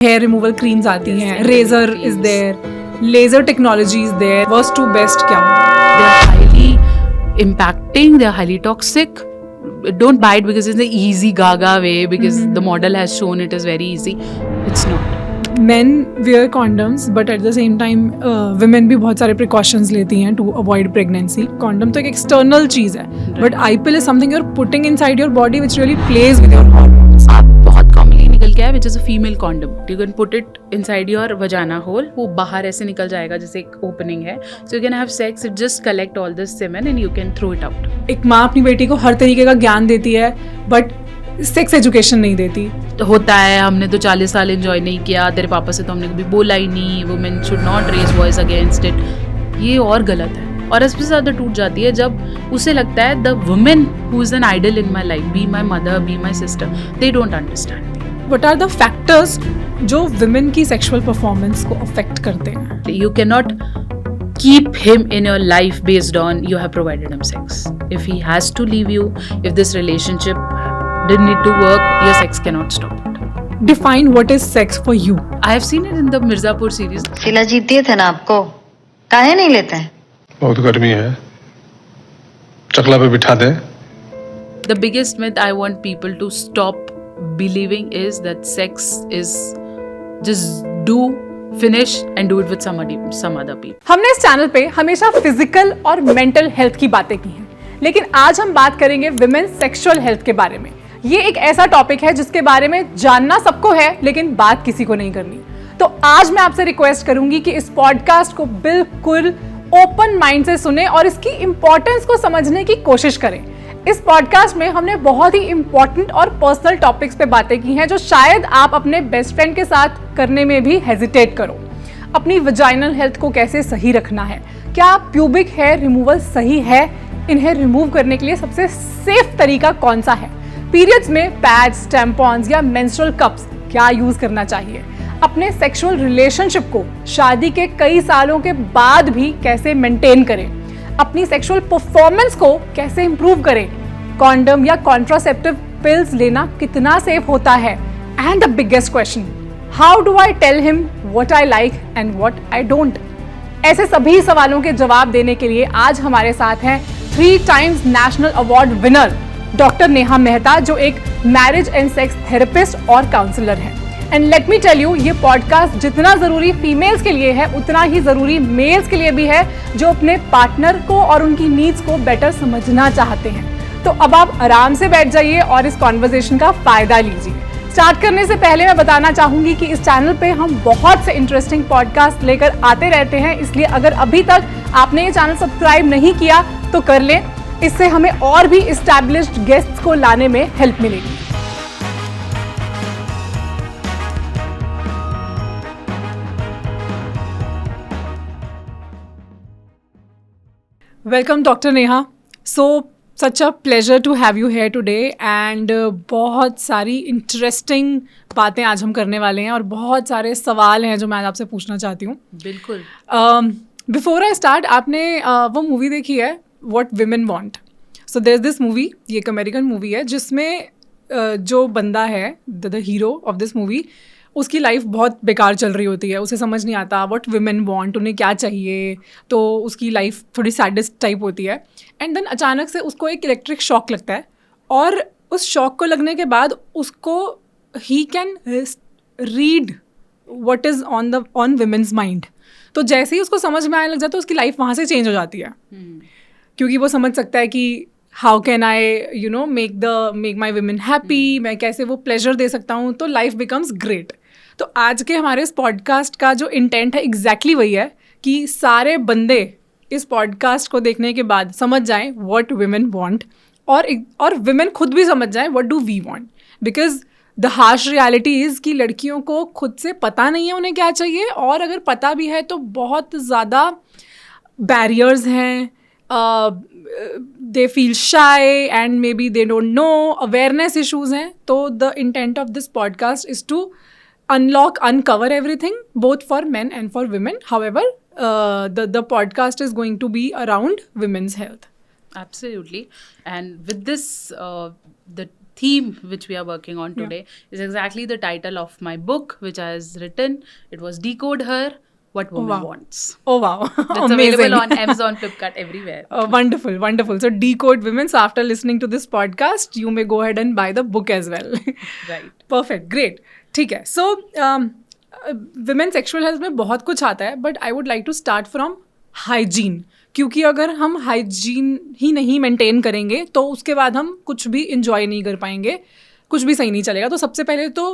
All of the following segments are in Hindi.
हेयर रिमूवल क्रीम्स आती हैं, razor is there, laser technology is there, worst to best क्या होगा? They are highly impacting, they are highly toxic. Don't buy it because it's the easy gaga way, because the model has shown it is very easy. It's not. Men wear condoms, but at the same time women भी बहुत सारे precautions लेती हैं to avoid pregnancy. Condom तो एक external चीज़ है, but IPL is something you're putting inside your body which really plays with your hormones. आप बहुत commonly निकल के आए, which is a female condom. You can put it inside your vagina hole. वो बाहर ऐसे निकल जाएगा जैसे एक opening है. So you can have sex. It just collect all this semen and you can throw it out. एक माँ अपनी बेटी को हर तरीके का ज्ञान देती है, but सेक्स एजुकेशन नहीं देती. तो होता है, हमने तो 40 साल एंजॉय नहीं किया, तेरे पापा से तो हमने कभी बोला ही नहीं, women should not raise voice against it. ये और गलत है, और इससे ज़्यादा टूट जाती है जब उसे लगता है the women who is an idol in my life, be my mother, be my sister, they don't understand. What are the factors जो वुमेन की सेक्सुअल परफॉर्मेंस को अफेक्ट करते हैं? You cannot keep him in your life based on you have provided him sex. If he has to leave you, if this relationship didn't need to work, your sex cannot stop it. Define what is sex for you. I have seen it in the Mirzapur series. Sheila जीत दिए थे ना आपको, काहे नहीं लेते हैं? बहुत गर्मी है, चकला पे बिठा दे. The biggest myth I want people to stop believing is that sex is just do, finish and do it with some other people. हमने इस चैनल पे हमेशा फिजिकल और मेंटल हेल्थ की बातें की हैं, लेकिन आज हम बात करेंगे विमेन सेक्सुअल हेल्थ के बारे में. ये एक ऐसा टॉपिक है जिसके बारे में जानना सबको है, लेकिन बात किसी को नहीं करनी. तो आज मैं आपसे रिक्वेस्ट करूंगी कि इस पॉडकास्ट को बिल्कुल ओपन माइंड से सुने और इसकी इंपॉर्टेंस को समझने की कोशिश करें. इस पॉडकास्ट में हमने बहुत ही इंपॉर्टेंट और पर्सनल टॉपिक्स पे बातें की हैं जो शायद आप अपने बेस्ट फ्रेंड के साथ करने में भी हेजिटेट करो. अपनी वजाइनल हेल्थ को कैसे सही रखना है, क्या प्यूबिक हेयर रिमूवल सही है, इन्हें रिमूव करने के लिए सबसे सेफ तरीका कौन सा है, पीरियड्स में पैड्स, टैम्पॉन्स या मेंस्ट्रुअल कप्स क्या यूज करना चाहिए, अपने सेक्सुअल रिलेशनशिप को शादी के कई सालों के बाद भी कैसे मेंटेन करें, अपनी सेक्सुअल परफॉर्मेंस को कैसे इंप्रूव करें, कॉन्डम या कॉन्ट्रासेप्टिव पिल्स लेना कितना सेफ होता है, and the biggest question, how do I tell him what I like and what I don't. ऐसे सभी सवालों के जवाब देने के लिए आज हमारे साथ हैं 3 times national award winner doctor Neha Mehta, जो एक मैरिज एंड सेक्स थेरेपिस्ट और काउंसलर हैं. And let me tell you, ये पॉडकास्ट जितना ज़रूरी फीमेल्स के लिए है उतना ही ज़रूरी मेल्स के लिए भी है जो अपने पार्टनर को और उनकी नीड्स को बेटर समझना चाहते हैं. तो अब आप आराम से बैठ जाइए और इस कॉन्वर्जेशन का फ़ायदा लीजिए. स्टार्ट करने से पहले मैं बताना चाहूँगी कि इस चैनल पे हम बहुत से इंटरेस्टिंग पॉडकास्ट लेकर आते रहते हैं, इसलिए अगर अभी तक आपने ये चैनल सब्सक्राइब नहीं किया तो कर लें. इससे हमें और भी एस्टैब्लिश्ड गेस्ट्स को लाने में हेल्प मिलेगी. Welcome doctor Neha. So such a pleasure to have you here today and बहुत सारी इंटरेस्टिंग बातें आज हम करने वाले हैं और बहुत सारे सवाल हैं जो मैं आज आपसे पूछना चाहती हूँ. बिल्कुल. बिफोर आई स्टार्ट, आपने वो मूवी देखी है what women want? So there is this movie, ये एक अमेरिकन मूवी है जिसमें जो बंदा है the hero of this movie, उसकी लाइफ बहुत बेकार चल रही होती है, उसे समझ नहीं आता व्हाट विमेन वांट, उन्हें क्या चाहिए, तो उसकी लाइफ थोड़ी सैडेस्ट टाइप होती है. एंड देन अचानक से उसको एक इलेक्ट्रिक शॉक लगता है और उस शॉक को लगने के बाद उसको he can read what is on women's mind. तो जैसे ही उसको समझ में आने लग जाता है उसकी लाइफ वहाँ से चेंज हो जाती है. क्योंकि वो समझ सकता है कि how can I make my women happy, मैं कैसे वो प्लेजर दे सकता हूँ, तो लाइफ बिकम्स ग्रेट. तो आज के हमारे इस पॉडकास्ट का जो इंटेंट है एग्जैक्टली वही है कि सारे बंदे इस पॉडकास्ट को देखने के बाद समझ जाएं व्हाट विमेन वांट और विमेन खुद भी समझ जाएं what do we want. Because the harsh reality is कि लड़कियों को खुद से पता नहीं है उन्हें क्या चाहिए, और अगर पता भी है तो बहुत ज़्यादा बैरियर्स हैं. they feel shy and maybe they don't know, awareness issues हैं. तो the intent of this podcast is to uncover everything both for men and for women. However, the podcast is going to be around women's health. Absolutely. And with this, the theme which we are working on today is exactly the title of my book, which I has written. It was Decode Her, What Woman Wants. Oh wow. It's available on Amazon, Flipkart, everywhere. Wonderful, wonderful. So Decode Women. So after listening to this podcast, you may go ahead and buy the book as well. Right. Perfect, great. ठीक है. So women sexual health में बहुत कुछ आता है, but I would like to start from hygiene. क्योंकि अगर हम हाइजीन ही नहीं मेंटेन करेंगे तो उसके बाद हम कुछ भी इंजॉय नहीं कर पाएंगे, कुछ भी सही नहीं चलेगा. तो सबसे पहले तो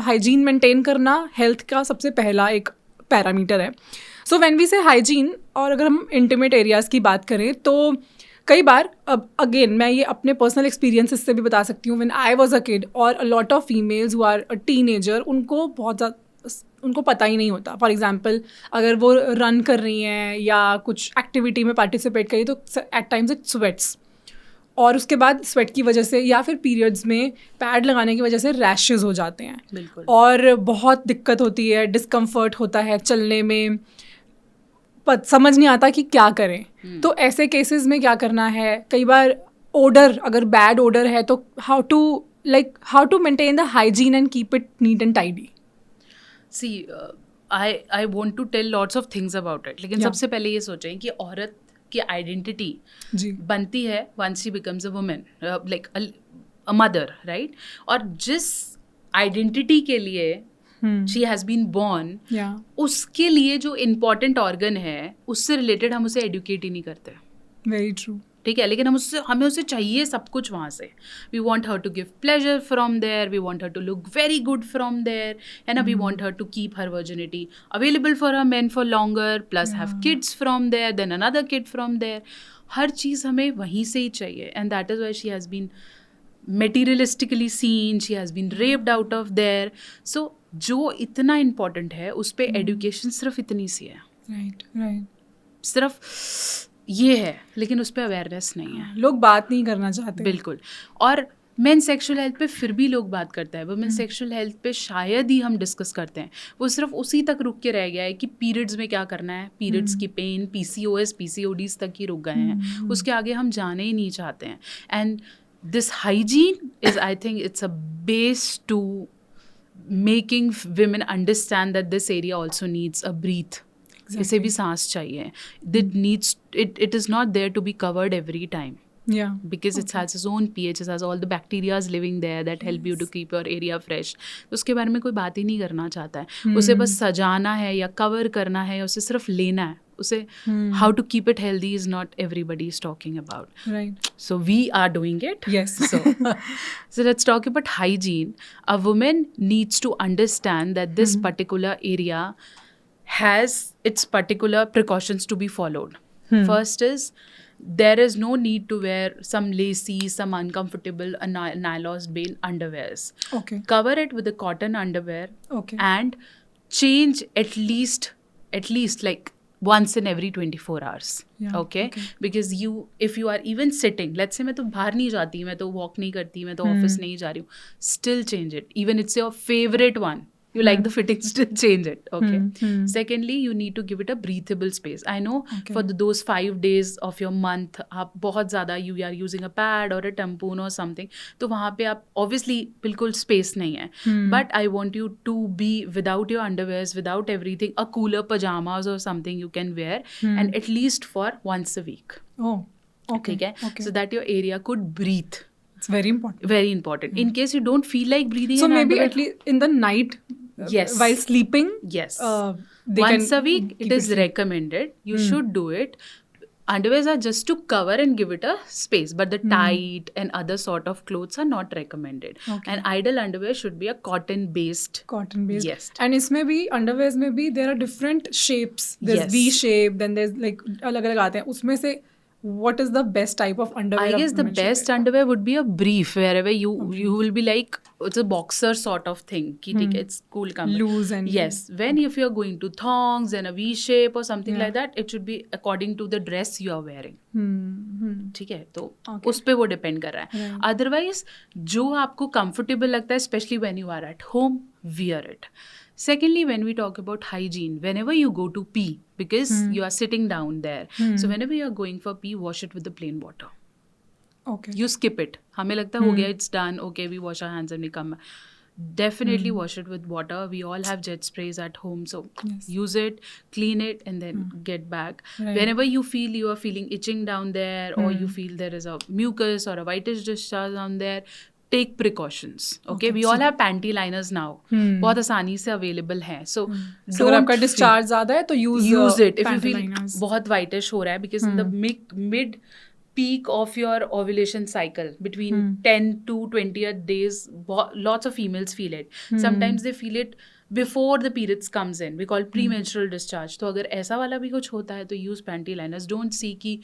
हाइजीन मेंटेन करना हेल्थ का सबसे पहला एक पैरामीटर है. सो व्हेन वी से हाइजीन, और अगर हम इंटीमेट एरियाज़ की बात करें तो कई बार, अब अगेन मैं ये अपने पर्सनल एक्सपीरियंसेस से भी बता सकती हूँ. When I was a kid और a lot of females who are a teenager, उनको बहुत ज़्यादा उनको पता ही नहीं होता. फॉर एग्जांपल अगर वो रन कर रही हैं या कुछ एक्टिविटी में पार्टिसिपेट करी तो एट टाइम्स इट स्वेट्स, और उसके बाद स्वेट की वजह से या फिर पीरियड्स में पैड लगाने की वजह से रैशेस हो जाते हैं. बिल्कुल. और बहुत दिक्कत होती है, डिस्कम्फर्ट होता है चलने में, समझ नहीं आता कि क्या करें. तो ऐसे केसेस में क्या करना है? कई बार ओडर, अगर बैड ओडर है तो how to maintain the hygiene and keep it neat and tidy. See, I want to tell lots of things about it. लेकिन सबसे पहले ये सोचें कि औरत की आइडेंटिटी बनती है once she becomes a woman, like a mother, right? और जिस आइडेंटिटी के लिए she has been born, उसके लिए जो इम्पॉर्टेंट ऑर्गन है उससे रिलेटेड हम उसे एडुकेट ही नहीं करते. Very true. ठीक है, लेकिन हमें उसे चाहिए सब कुछ वहाँ से. We want her to give pleasure from there, we want her to look very good from there, है ना. We want her to keep her virginity available for her man for longer, plus have kids from there, then another kid from there. हर चीज़ हमें वहीं से ही चाहिए. And that is why she has been materialistically seen, she has been raped out of there. So जो इतना इम्पॉर्टेंट है उस पर एडुकेशन सिर्फ इतनी सी है. राइट. सिर्फ ये है, लेकिन उस पर अवेयरनेस नहीं है. लोग बात नहीं करना चाहते. बिल्कुल. और मेन सेक्सुअल हेल्थ पे फिर भी लोग बात करते हैं, वुमेन सेक्सुअल हेल्थ पे शायद ही हम डिस्कस करते हैं. वो सिर्फ उसी तक रुक के रह गया है कि पीरियड्स में क्या करना है, पीरियड्स की पेन, PCOS, PCODs तक ही रुक गए हैं. उसके आगे हम जाने ही नहीं चाहते हैं. And this hygiene is, I think it's a base to making women understand that this area also needs a breath. इसे भी सांस चाहिए. It is not there to be covered every time. Yeah. Because it has its own pH, it has all the bacteria living there that help you to keep your area fresh. तो उसके बारे में कोई बात ही नहीं करना चाहता है. उसे बस सजाना है या कवर करना है, उसे सिर्फ लेना है. उसे how to keep it healthy is not everybody is talking about. Right. So we are doing it. Yes. So let's talk about hygiene. A woman needs to understand that this particular area has its particular precautions to be followed. First is, there is no need to wear some lacy, some uncomfortable nylon-based underwears. Okay. Cover it with a cotton underwear. Okay. And change at least like once in every 24 hours. Yeah, Okay? Because if you are even sitting, let's say मैं तो बाहर नहीं जाती, मैं तो walk नहीं करती, मैं तो office नहीं जा रही हूँ, still change it. Even it's your favorite one. You like the fitting, still change it. Okay. Secondly, you need to give it a breathable space. I know for those 5 days of your month, आप बहुत ज़्यादा you are using a pad or a tampon or something. तो वहाँ पे आप obviously बिल्कुल space नहीं है. But I want you to be without your underwears, without everything, a cooler pajamas or something you can wear, and at least for once a week. Oh. Okay. ठीक है. So that your area could breathe. It's very important. Very important. In case you don't feel like breathing, So in maybe underwear, at least in the night, Yes. while sleeping. Yes. They Once can a week, keep it is recommended. You should do it. Underwears are just to cover and give it a space, but the tight and other sort of clothes are not recommended. Okay. And ideal underwear should be a cotton-based. Cotton based. Yes. And इसमें भी underwears में भी there are different shapes. There's Yes. V shape, then there's like अलग-अलग आते हैं. उसमें से what is the best type of underwear? I guess the best underwear would be a brief, wherever you will be like, it's a boxer sort of thing. कि ठीक है, it's cool comfort. Loose and yes. When if you're going to thongs and a V shape or something like that, it should be according to the dress you are wearing. ठीक है, तो उस पे वो डिपेंड कर रहा है. अदरवाइज जो आपको कंफर्टेबल लगता है, specially when you are at home, wear it. Secondly, when we talk about hygiene, whenever you go to pee, because you are sitting down there, so whenever you are going for pee, wash it with the plain water. Okay. You skip it. हमें लगता है हो गया, it's done, okay, we wash our hands and we come back. Definitely wash it with water. We all have jet sprays at home, so use it, clean it, and then get back. Right. Whenever you feel you are feeling itching down there, or you feel there is a mucus or a whitish discharge down there, take precautions. Okay, we all have panty liners now. बहुत आसानी से available हैं. So So अगर आपका discharge ज़्यादा है तो use it if you feel liners. बहुत whitish हो रहा है, because in the mid peak of your ovulation cycle between 10 to 20th days, lots of females feel it. Sometimes they feel it before the periods comes in. We call premenstrual discharge. तो अगर ऐसा वाला भी कुछ होता है तो use panty liners. Don't see कि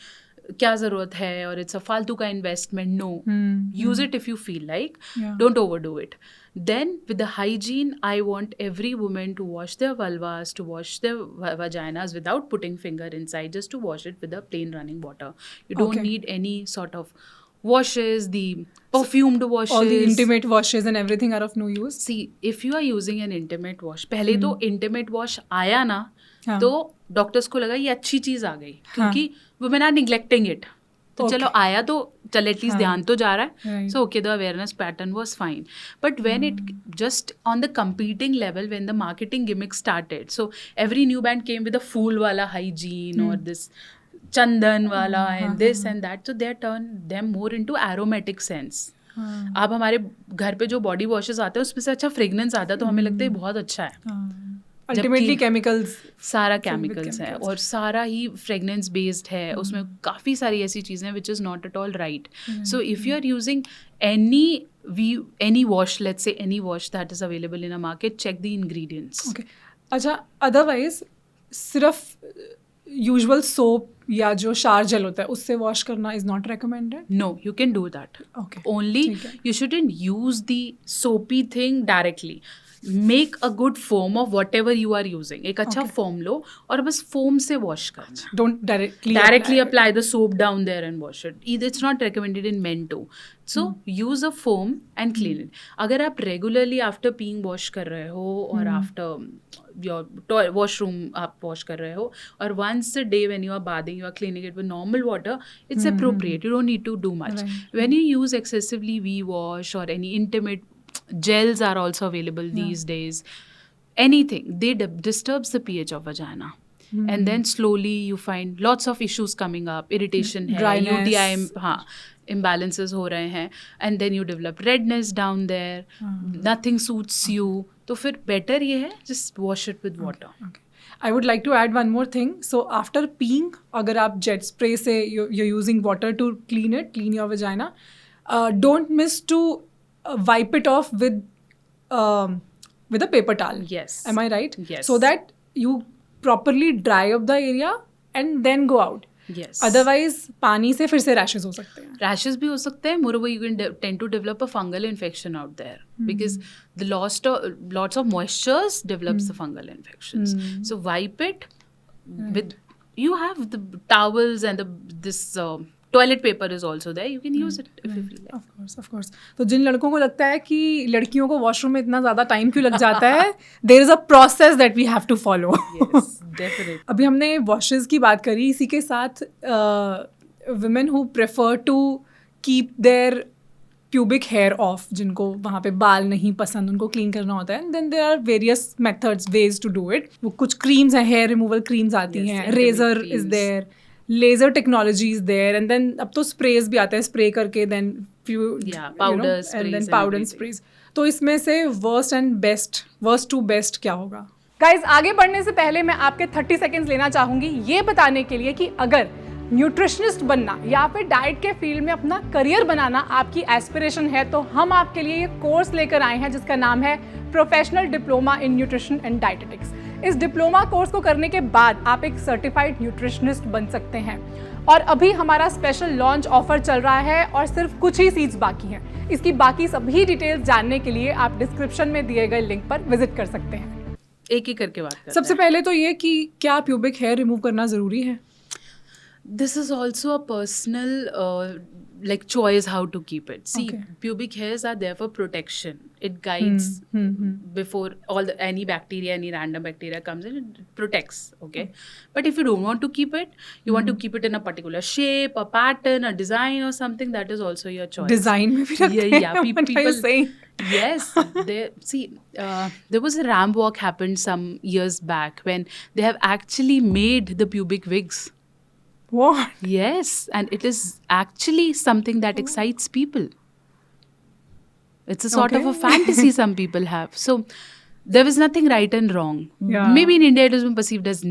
क्या ज़रूरत है और it's a फालतू का investment. No. Use it if you feel like. Don't overdo it. Then with the hygiene, I want every woman to wash their vulvas, to wash their vaginas without putting finger inside, just to wash it with the plain running water. You don't need any sort of washes, the perfumed washes. All the intimate washes and everything are of no use. See, if you are using an intimate wash, पहले तो intimate wash आया ना, तो डॉक्टर्स को लगा ये अच्छी चीज़ आ गई, क्योंकि women are neglecting it. तो चलो आया तो चल एटलीस्ट ध्यान तो जा रहा है, so okay the awareness pattern was fine. But when it just on the competing level, when the marketing gimmick started, so every new brand came with a fool wala hygiene or this chandan wala and this and that, so they turned them more into aromatic scents. अब हमारे घर पे जो बॉडी वॉशेस आते हैं उसमें से अच्छा फ्रेगनेंस आता है तो हमें लगता है बहुत अच्छा है. Ultimately chemicals. सारा केमिकल्स है और सारा ही फ्रेगनेंस बेस्ड है. उसमें काफ़ी सारी ऐसी चीज़ें which is not at all right. So if you are using any wash, let's say any wash that is available in a market, check the ingredients. Okay. अच्छा, otherwise सिर्फ यूजुअल सोप या जो शार जेल होता है उससे वॉश करना is not recommended. No, you can do that. Okay. Only you shouldn't use the soapy thing directly. Make a good foam of whatever you are using. एक अच्छा foam लो और बस foam से wash करना. Don't directly apply the soap down there and wash it. It's not recommended in men too. So use a foam and clean it. अगर आप regularly after peeing wash कर रहे हो और after your washroom आप wash कर रहे हो और once a day when you are bathing you are cleaning it with normal water, it's appropriate. You don't need to do much. When you use excessively V-wash or any intimate gels are also available these days. Anything, they disturbs the pH of vagina. And then slowly you find lots of issues coming up. Irritation है, Dryness. UTI imbalances हो रहे हैं. And then you develop redness down there. Nothing suits you. तो फिर better ये है, just wash it with water. Okay. I would like to add one more thing. So after peeing, अगर आप jet spray से you're using water to clean your vagina, don't miss to wipe it off with a paper towel. Yes. Am I right? Yes. So that you properly dry up the area and then go out. Yes. Otherwise पानी से फिर से rashes हो सकते हैं. Rashes भी हो सकते हैं. Moreover, you can tend to develop a fungal infection out there because the lots of moistures develops the fungal infections. So wipe it with. You have the towels and this toilet paper is also there. You can use it if you feel like. Of course. तो जिन लड़कों को लगता है कि लड़कियों को वॉशरूम में इतना ज़्यादा टाइम क्यों लग जाता है, there is a process that we have to follow. Yes, definitely. अभी हमने वॉशेस की बात करी, इसी के साथ women who prefer to keep their pubic hair off, जिनको वहाँ पे बाल नहीं पसंद, उनको क्लीन करना होता है. then there are various ways to do it. वो कुछ creams हैं, hair removal creams आती हैं, razor is there, laser technology is there, and then अब तो sprays भी आते हैं, spray करके then few powder and sprays then and powder and everything. sprays. तो इसमें से worst to best क्या होगा? गाइज आगे बढ़ने से पहले मैं आपके 30 सेकेंड्स लेना चाहूंगी ये बताने के लिए कि अगर न्यूट्रिशनिस्ट बनना या फिर डाइट के फील्ड में अपना करियर बनाना आपकी एस्पिरेशन है तो हम आपके लिए ये कोर्स लेकर आए हैं जिसका नाम है professional diploma in nutrition and dietetics. इस डिप्लोमा कोर्स को करने के बाद आप एक सर्टिफाइड न्यूट्रिशनिस्ट बन सकते हैं और अभी हमारा स्पेशल लॉन्च ऑफर चल रहा है और सिर्फ कुछ ही सीट्स बाकी हैं. इसकी बाकी सभी डिटेल्स जानने के लिए आप डिस्क्रिप्शन में दिए गए लिंक पर विजिट कर सकते हैं. एक एक करके बात करते हैं. सबसे पहले तो ये कि क्या प्यूबिक हेयर रिमूव करना ज़रूरी है? This is also a personal like choice how to keep it. See, Okay. pubic hairs are there for protection. It guides before any bacteria, any random bacteria comes in, it protects, okay? But if you don't want to keep it, you want to keep it in a particular shape, a pattern, a design or something, that is also your choice. Design में भी रखते हैं. Yeah, What are you saying? Yes, there was a ramp walk happened some years back when they have actually made the pubic wigs. What? Yes, and it is actually something that excites people. It's a sort of a Okay. fantasy some people have. So there was nothing right and wrong. Yeah. Maybe in India it has been perceived as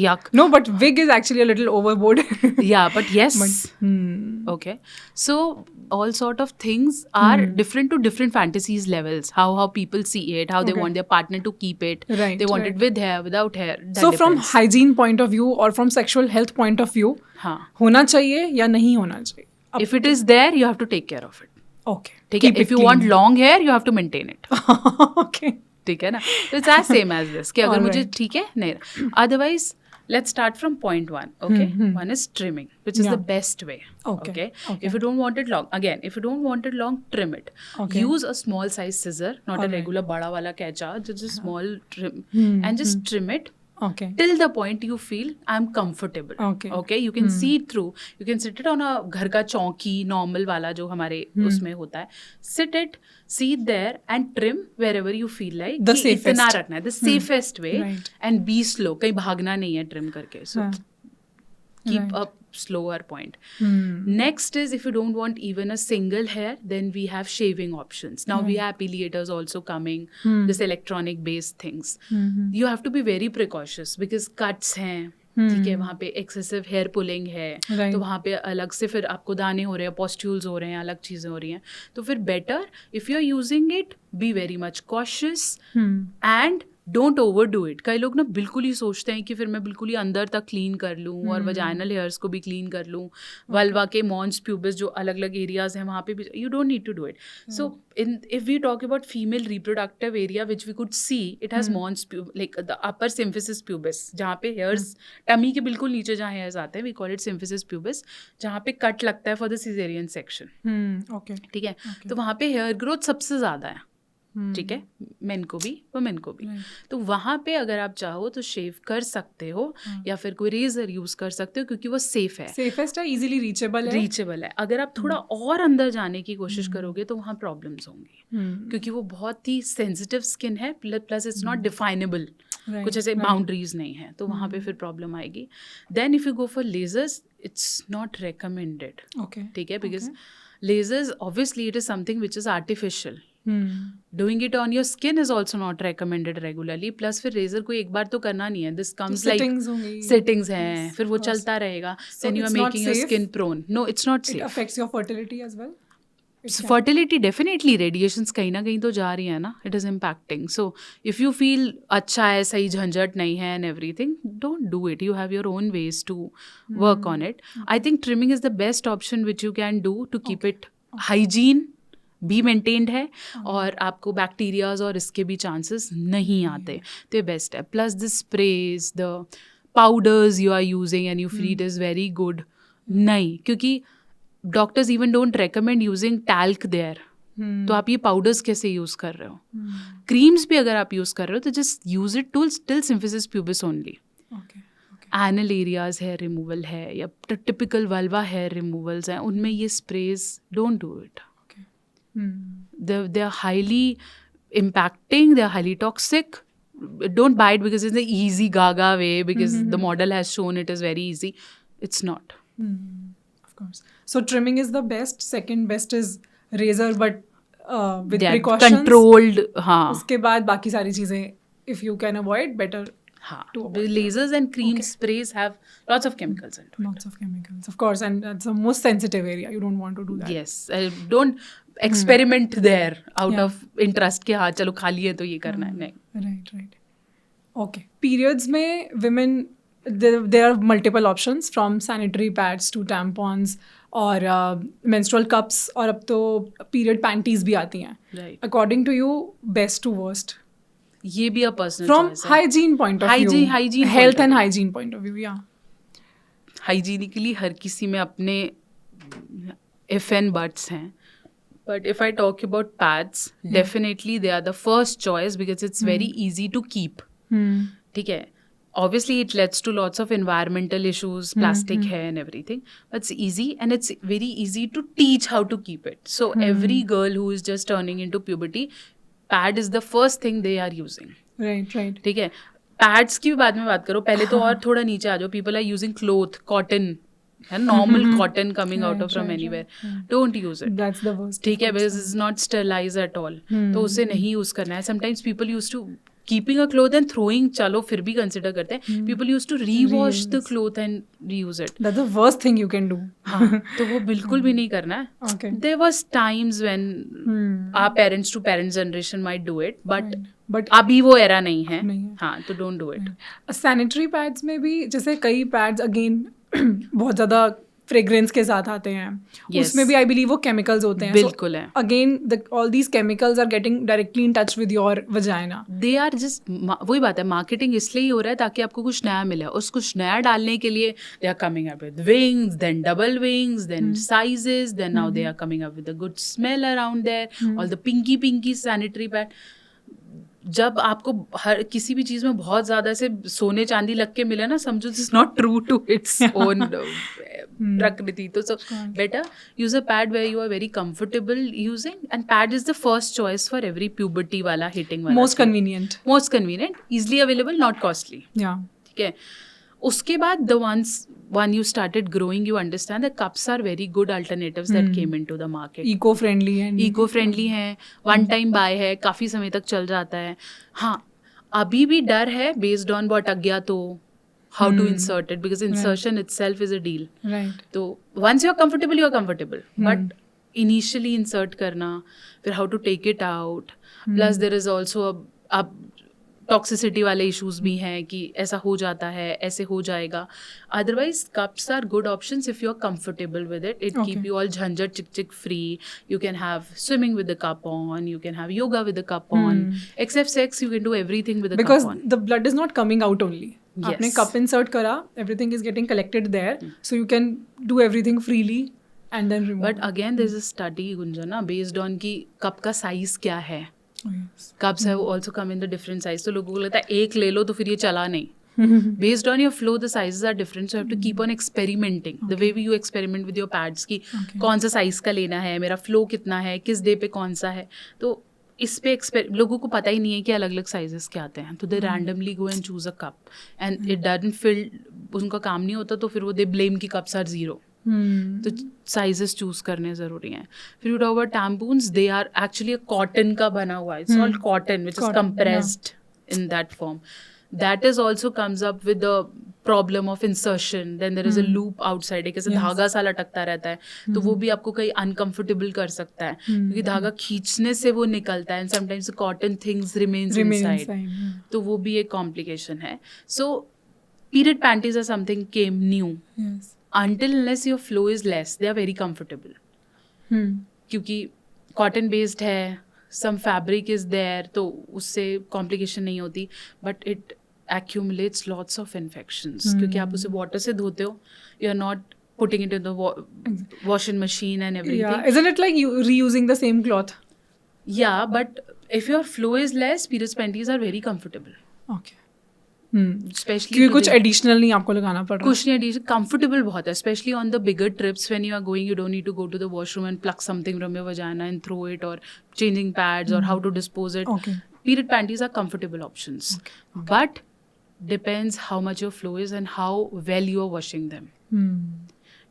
yuck. No, but wig is actually a little overboard. Yeah, but yes. Hmm. Okay. So all sort of things are different to different fantasies levels. How people see it, how they Okay. want their partner to keep it. Right, They want right. it with hair, without hair. That So from depends. hygiene point of view or from sexual health point of view, हाँ. होना चाहिए या नहीं होना चाहिए? If it is there, you have to take care of it. Okay. ठीक है. Keep If it you want clean. long hair, you have to maintain it. Okay. ठीक है ना. So it's as same as this. कि अगर मुझे Alright. ठीक है नहीं. Otherwise, let's start from point one. Okay. One is trimming, which is Yeah. the best way. Okay. Okay. If you don't want it long, again, if you don't want it long, trim it. Okay. Use a small size scissor, not a Alright. regular bada wala कैचा, just a small trim, and just trim it Okay. till the point you feel I'm comfortable. Okay. Okay, you can see it through. You can sit it on a घर का चौकी normal वाला जो हमारे उसमें होता है. Sit it, see it there and trim wherever you feel like. The कि इतना safest. रखना है. The safest way. Right. And be slow. कहीं भागना नहीं है trim करके. So हाँ. keep Right. a slower point. Next is if you don't want even a single hair, then we have shaving options. Now we have epilators also coming, this electronic based things. You have to be very precautious because cuts हैं, ठीक है, वहाँ पे एक्सेसिव हेयर पुलिंग है, Right. तो वहाँ पे अलग से फिर आपको दाने हो रहे हैं, पॉस्ट्यूल्स हो रहे हैं, अलग चीज़ें हो रही हैं, तो फिर better if you are using it be very much cautious and don't overdo it. कई लोग ना बिल्कुल ही सोचते हैं कि फिर मैं बिल्कुल ही अंदर तक क्लीन कर लूँ और वजाइनल हेयर्स को भी क्लीन कर लूँ, वल्वा के मॉन्स प्यूबिस जो अलग अलग एरियाज हैं वहाँ पे भी. You don't need to do it. So if we talk about female reproductive area which we could see, it has mons like the upper symphysis pubis जहाँ पे hairs tummy के बिल्कुल नीचे जहाँ hairs आते हैं, we call it symphysis pubis, जहाँ पे cut लगता है for the cesarean section. Okay. ठीक है, तो वहाँ पे हेयर ग्रोथ सबसे ज़्यादा है. ठीक है, मेन को भी वुमेन को भी. तो वहाँ पे अगर आप चाहो तो शेव कर सकते हो या फिर कोई रेजर यूज कर सकते हो क्योंकि वो सेफ है, Safest है, easily reachable है. रीचेबल है. अगर आप थोड़ा और अंदर जाने की कोशिश करोगे तो वहाँ प्रॉब्लम्स होंगी क्योंकि वो बहुत ही सेंसिटिव स्किन है, plus it's not definable. Right, कुछ ऐसे बाउंड्रीज नहीं है, तो वहाँ पे फिर प्रॉब्लम आएगी. Then if you go for lasers, it's not recommended. Okay. ठीक है, because lasers obviously it is something which is artificial. Doing it on your skin is also not recommended regularly. Plus फिर रेजर को एक बार तो करना नहीं है. This comes like sittings होंगी. sittings हैं, फिर वो चलता रहेगा. Then you are it's not making your safe? skin prone. No, it's not It safe. affects your fertility as well. So fertility definitely, radiations कहीं ना कहीं तो जा रही है ना. It is impacting. So if you feel अच्छा है, सही झंझट नहीं है and everything, don't do it. You have your own ways to work on it. I think trimming is the best option which you can do to keep it hygiene भी मेंटेन्ड है और आपको बैक्टीरियाज और इसके भी चांसेस नहीं आते, तो ये बेस्ट है. Plus the sprays, the powders you are using and you feel it is very good. नहीं, क्योंकि doctors even don't recommend using talc there. तो आप ये पाउडर्स कैसे यूज़ कर रहे हो? क्रीम्स भी अगर आप यूज़ कर रहे हो तो just use it till symphysis pubis only. Okay. Anal areas hair removal है या टिपिकल वल्वा हेयर रिमूवल्स हैं, उनमें ये sprays don't do it. They're highly impacting, they're highly toxic. Don't buy it because it's the easy gaga way, because the model has shown it is very easy. It's not. Of course. So trimming is the best. Second best is razor, but with They are precautions. controlled. हाँ. उसके बाद बाकी सारी चीजें if you can avoid, better. हाँ. to The lasers and cream sprays have lots of chemicals in it. Lots of chemicals, of course, and that's the most sensitive area. You don't want to do that. Yes. Don't experiment there out Yeah. of interest कि हाँ चलो खा लिए तो ये करना है. नहीं. Right. Okay. Periods में women, there are multiple options from sanitary pads to tampons और menstrual cups और अब तो period panties भी आती हैं. Right. According to you, best to worst? ये भी a personal From choice है. hygiene point of view. Hygiene Health point and of hygiene point of view, yeah. Hygienically हर किसी में अपने if and buts हैं. But if I talk about pads, definitely they are the first choice because it's very easy to keep. ठीक है. Obviously, it leads to lots of environmental issues, plastic hair and everything. But it's easy and it's very easy to teach how to keep it. So every girl who is just turning into puberty, pad is the first thing they are using. Right, right. ठीक है. पैड्स की भी बाद में बात करो, पहले तो और थोड़ा नीचे आ जाओ. People are using cloth, cotton, normal cotton coming out of from anywhere. Don't use it. That's the worst. ठीक है, because is not sterilize at all. तो उसे नहीं यूज करना है. Sometimes people use to keeping a cloth and throwing, चलो फिर भी कंसिडर करते हैं. People use to rewash the cloth and reuse it. That's the worst thing you can do. हाँ, तो वो बिल्कुल भी नहीं करना है. Okay. There was times when our parents to parents generation might do it, but But अभी वो एरा नहीं है. नहीं है. हाँ, तो don't do it. Sanitary pads में भी जैसे कई पैड्स अगेन बहुत ज़्यादा फ्रेग्रेंस के साथ आते हैं. Yes. उसमें भी आई बिलीव वो केमिकल्स होते हैं. बिल्कुल है. Again all these chemicals are getting directly in touch with your vagina. They are just, वही बात है, मार्केटिंग इसलिए ही हो रहा है ताकि आपको कुछ नया मिले. उस कुछ नया डालने के लिए they are coming up with wings, then double wings, then sizes, then now they are coming up with a good smell around there, all the pinky sanitary pad. जब आपको हर किसी भी चीज में बहुत ज्यादा से सोने चांदी लग के मिले ना, समझो this is not true to its own प्रकृति. तो so better use a pad where you are very comfortable using, and pad is the first choice for every puberty वाला हिटिंग वाला. Most convenient, easily available, not costly. या ठीक है. उसके बाद the one you started growing, you understand that cups are very good alternatives that came into the market. Eco friendly है. इको फ्रेंडली है, वन टाइम बाय है, काफ़ी समय तक चल जाता है. हाँ, अभी भी डर है बेस्ड ऑन वॉट अज्ञा, तो how to insert it, because insertion itself is a deal. Right. तो once you are comfortable, but initially insert करना, फिर how to take it out, plus there is also अब टॉक्सिसिटी वाले इश्यूज भी हैं कि ऐसा हो जाता है, ऐसे हो जाएगा. Otherwise cups are good options if you are comfortable with it. It keep you all झंझट चिक free. You can have swimming with the cup on, you can have yoga with the cup on, except sex you can do everything with the cup because on. The blood is not coming out only. Yes. आपने कप इंसर्ट करा, everything is getting collected there, so you can do everything freely and then remove. But again there is a study, गुंजना, बेस्ड ऑन कि कप का साइज क्या है. Cups have also come in the different size. तो लोगों को लगता है एक ले लो तो फिर ये चला नहीं. Based on your flow, the sizes are different, so you have to keep on experimenting. The way you experiment with your pads कि कौन सा साइज का लेना है, मेरा फ्लो कितना है, किस डे पे कौन सा है. तो इस पे लोगों को पता ही नहीं है कि अलग अलग साइजेस क्या आते हैं. तो they randomly go and choose a cup and it doesn't fill. उनका काम नहीं होता, तो फिर वो दे ब्लेम की कप्स आर जीरो. तो साइजेस चूज करने जरूरी हैं. फिर you talk about tampons, they are actually cotton का बना हुआ है. It's all cotton which is compressed in that form. That is also comes up with the problem of insertion. Then there is a loop outside. एक ऐसे धागा सा लटकता रहता है, तो वो भी आपको कहीं uncomfortable कर सकता है, क्योंकि धागा खींचने से वो निकलता है, and sometimes the cotton things remains inside. तो वो भी एक complication है. So period panties are something came new. Yes. Until unless your flow is less, they are very comfortable. क्योंकि cotton based है, some fabric is there, तो उससे complication नहीं होती, but it accumulates lots of infections. क्योंकि आप उसे water से धोते हो, you are not putting it in the washing machine and everything. Yeah, isn't it like you reusing the same cloth? Yeah, but if your flow is less, period panties are very comfortable. Okay. Especially क्योंकि कुछ एडिशनल नहीं आपको लगाना पड़ रहा. कुछ नहीं एडिशनल, कंफर्टेबल बहुत है. Specially on the bigger trips when you are going, you don't need to go to the washroom and plug something from your vagina and throw it, और चेंजिंग पैड्स, और how to dispose it. Okay. Period panties are comfortable options. But depends how much your flow is and how well you are washing them.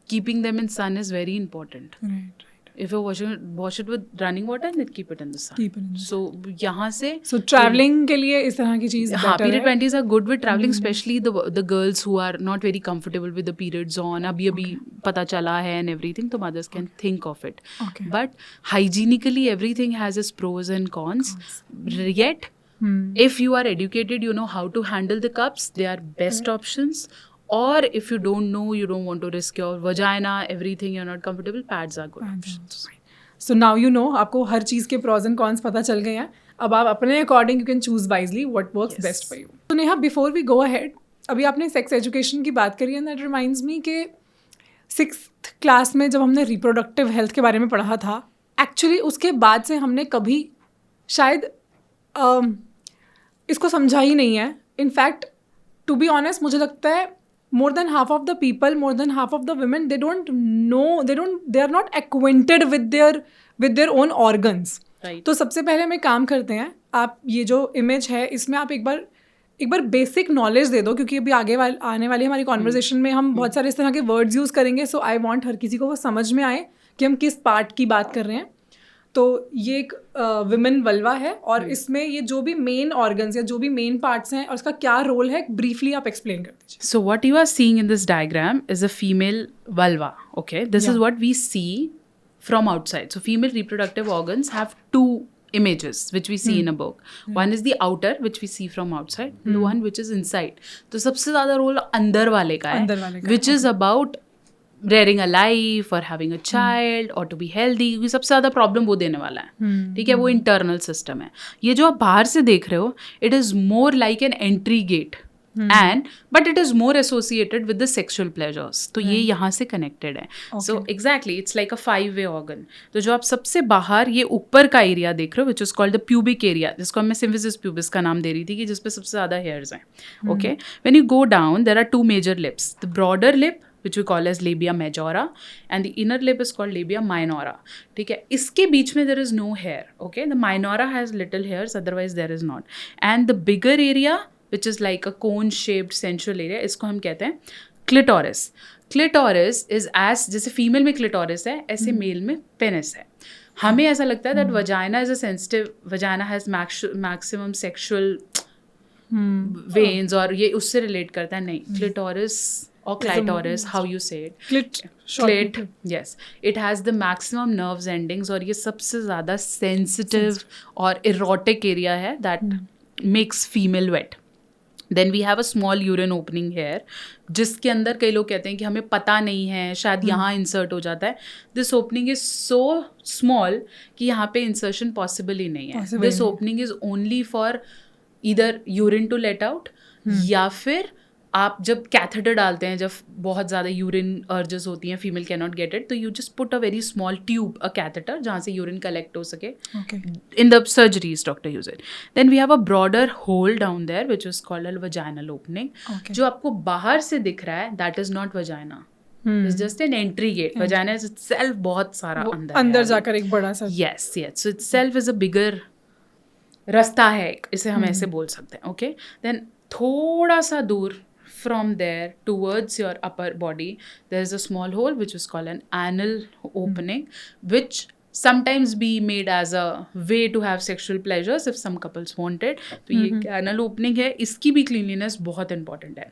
Keeping them in sun is very important. Right. If you're wash it with running water and then keep it in the sun. Keep it in the So यहाँ से So traveling के लिए इस तरह की चीज हाँ, better period है. panties are good with traveling, especially the girls who are not very comfortable with the periods on. अभी पता चला है and everything, तो mothers can think of it. Okay. But hygienically, everything has its pros and cons. Yet, if you are educated, you know how to handle the cups. They are best options. Or if you don't know, you don't want to risk your vagina, everything, you're not comfortable, pads are good options. So now you know, आपको हर चीज़ के pros and cons पता चल गए हैं. अब आप अपने according you can choose wisely what works best for you. So Neha, before we go ahead, अभी आपने sex education की बात करी, and that reminds me कि 6th क्लास में जब हमने रिप्रोडक्टिव हेल्थ के बारे में पढ़ा था, एक्चुअली उसके बाद से हमने कभी शायद इसको समझा ही नहीं है. इनफैक्ट टू बी ऑनेस्ट मुझे लगता है more than half of the people, more than half of the women, they are not acquainted with their own organs. Right. तो सबसे पहले हम एक काम करते हैं, आप ये जो इमेज है इसमें आप एक बार बेसिक नॉलेज दे दो, क्योंकि अभी आने वाली हमारी कॉन्वर्जेशन में हम बहुत सारे इस तरह के वर्ड्स यूज़ करेंगे. सो आई वांट हर किसी को वो समझ में आए कि हम किस पार्ट की बात कर रहे हैं. तो ये एक विमेन वल्वा है और इसमें ये जो भी मेन ऑर्गन्स या जो भी मेन पार्ट्स हैं और उसका क्या रोल है, ब्रीफली आप एक्सप्लेन कर दीजिए. So what you are seeing in this diagram is a female vulva. Okay, this is what we see from outside. So female reproductive organs have two images which we see in a book. One is the outer, which we see from outside, and the one which is inside. तो सबसे ज़्यादा रोल अंदर वाले का है, which is about rearing a life or having a child or to be healthy. क्योंकि सबसे ज़्यादा प्रॉब्लम वो देने वाला है. ठीक है, वो इंटरनल सिस्टम है. ये जो आप बाहर से देख रहे हो, it is more like an entry gate and but it is more associated with the sexual pleasures. तो ये यहाँ से कनेक्टेड है. So exactly it's like a 5-way organ. तो जो आप सबसे बाहर ये ऊपर का एरिया देख रहे हो, which is called the pubic area, जिसको मैं सिम्फिसिस प्यूबिस का नाम दे रही थी, कि जिसपे सबसे ज़्यादा हेयर्स हैं. Okay, when you go down there are 2 major lips, the broader lip which we call as labia majora and the inner lip is called labia minora. ठीक है, इसके बीच में there is no hair. Okay, the minora has little hairs, otherwise there is not. And the bigger area which is like a cone shaped sensual area, इसको हम कहते हैं clitoris. Clitoris is as, जैसे फीमेल में clitoris है, ऐसे मेल में penis है. हमें ऐसा लगता है that vagina is a sensitive, vagina has maximum sexual veins और ये उससे relate करता है. नहीं, clitoris or clitoris, how you say it. Clit, yes. It has the maximum nerves endings और ये सबसे ज़्यादा sensitive और erotic area है that makes female wet. Then we have a small urine opening here, जिसके अंदर कई लोग कहते हैं कि हमें पता नहीं है, शायद यहाँ insert हो जाता है. This opening is so small कि यहाँ पे insertion possible ही नहीं है. This opening is only for either urine to let out या फिर आप जब कैथेटर डालते हैं, जब बहुत ज़्यादा यूरिन अर्जेस होती हैं, female can not get it, तो you just put a very small tube, a catheter, जहाँ से यूरिन कलेक्ट हो सके. In the surgeries doctor use it. Then we have a broader hole down there which is called a vaginal opening. जो आपको बाहर से दिख रहा है, that is not vagina, it's just an entry gate. Vagina is itself बहुत सारा अंदर जाकर एक बड़ा सा. Yes yes, so itself is a bigger रास्ता है, इसे हम ऐसे बोल सकते हैं. ओके, देन थोड़ा सा दूर from there towards your upper body there is a small hole which is called an anal opening, which sometimes be made as a way to have sexual pleasures if some couples want it. तो ये anal opening है, इसकी भी cleanliness बहुत important है.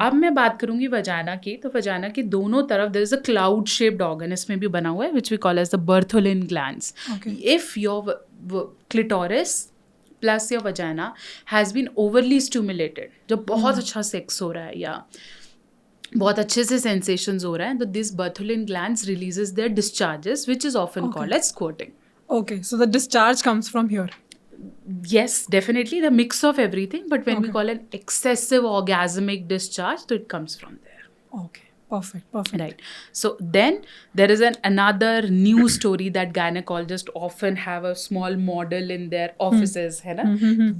अब मैं बात करूँगी वजाना की. तो वजाना के दोनों तरफ there is a cloud shaped organ, इसमें भी बना हुआ है, which we call as the Bartholin glands. If your clitoris plus your vagina has been overly stimulated, जब बहुत अच्छा सेक्स हो रहा है या बहुत अच्छे से sensations हो रहा है, तो this Bartholin glands releases their discharges, which is often called as squirting. Okay, so the discharge comes from here. Yes, definitely the mix of everything, but when we call an excessive orgasmic discharge, so it comes from there. Okay. Perfect. Right. So then there is another new story that gynecologists often have a small model in their offices, है ना?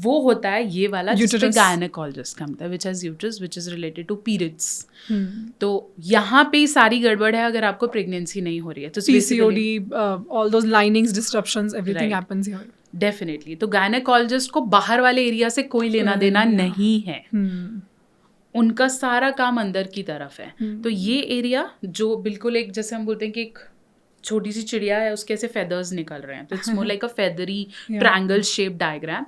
वो होता है ये वाला जिसपे gynecologist का मतलब, which has uterus, which is related to periods. तो यहाँ पे सारी गड़बड़ है अगर आपको प्रेगनेंसी नहीं हो रही है. तो PCOD, all those linings disruptions, everything happens here. Definitely. तो gynecologist को बाहर वाले एरिया से कोई लेना देना नहीं है. उनका सारा काम अंदर की तरफ है. तो ये एरिया जो बिल्कुल एक, जैसे हम बोलते हैं कि एक छोटी सी चिड़िया है, उसके ऐसे फेदर्स निकल रहे हैं, तो it's more like a feathery triangle shape diagram.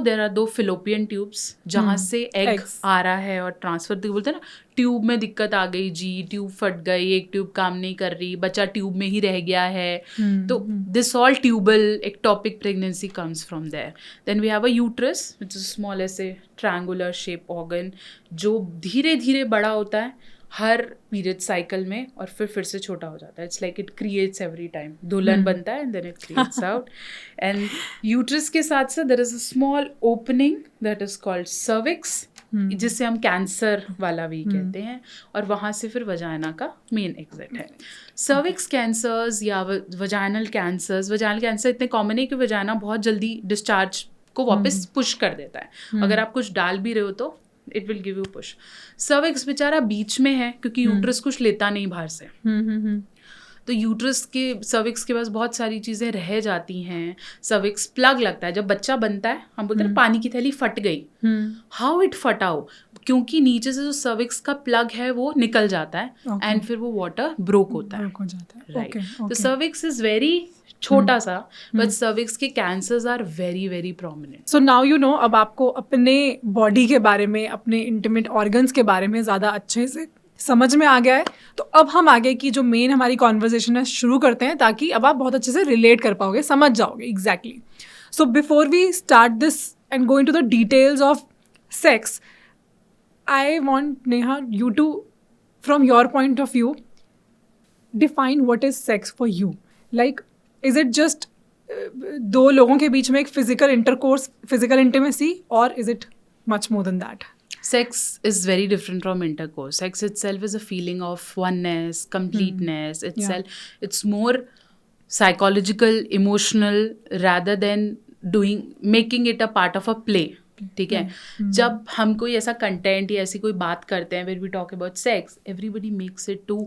There are 2 fallopian tubes जहाँ से एग आ रहा है और ट्रांसफर, बोलते हैं ना, ट्यूब में दिक्कत आ गई जी, ट्यूब फट गई, एक ट्यूब काम नहीं कर रही, बच्चा ट्यूब में ही रह गया है. तो this all tubal ectopic pregnancy comes from there. Then we have a uterus which is small ऐसे ट्रायंगुलर शेप ऑर्गन, जो धीरे धीरे बड़ा होता है हर पीरियड साइकिल में और फिर से छोटा हो जाता है. It's like it creates every time. दुल्हन बनता है and then it creates out. And uterus के साथ साथ there is a small opening that is called cervix, जिससे हम कैंसर वाला भी कहते हैं, और वहाँ से फिर वजाइना का मेन एग्जिट है. सर्विक्स कैंसर्स या वजाइनल कैंसर इतने कॉमन है कि वजाइना बहुत जल्दी डिस्चार्ज को वापस पुश कर देता है. अगर आप कुछ डाल भी रहे हो तो it will give you push. Cervix बेचारा बीच में है क्योंकि यूट्रस कुछ लेता नहीं बाहर से. तो यूट्रस के सर्विक्स के पास बहुत सारी चीज़ें रह जाती हैं. सर्विक्स प्लग लगता है जब बच्चा बनता है, हम बोलते हैं पानी की थैली फट गई. हाउ इट फट आउट, क्योंकि नीचे से जो सर्विक्स का प्लग है वो निकल जाता है एंड फिर वो वाटर ब्रोक होता है. राइट. तो सर्विक्स इज वेरी छोटा सा, बट सर्विक्स के cancers are very very prominent. So now you know, अब आपको अपने बॉडी के बारे में, अपने इंटीमेट ऑर्गन्स के बारे में ज़्यादा अच्छे से समझ में आ गया है. तो अब हम आगे की जो मेन हमारी कॉन्वर्जेशन है शुरू करते हैं, ताकि अब आप बहुत अच्छे से रिलेट कर पाओगे, समझ जाओगे exactly. So before we start this and go into the details of sex, I want Neha you to, from your point of view, define what is sex for you. Like is it just दो लोगों के बीच में एक फिजिकल इंटरकोर्स, फिजिकल इंटीमेसी, और is it much more than that? Sex is very different from intercourse. Sex itself is a feeling of oneness, completeness. It's more psychological, emotional, rather than making it a part of a play. ठीक है. जब हम कोई ऐसा कंटेंट या ऐसी कोई बात करते हैं, when we talk about sex, everybody makes it to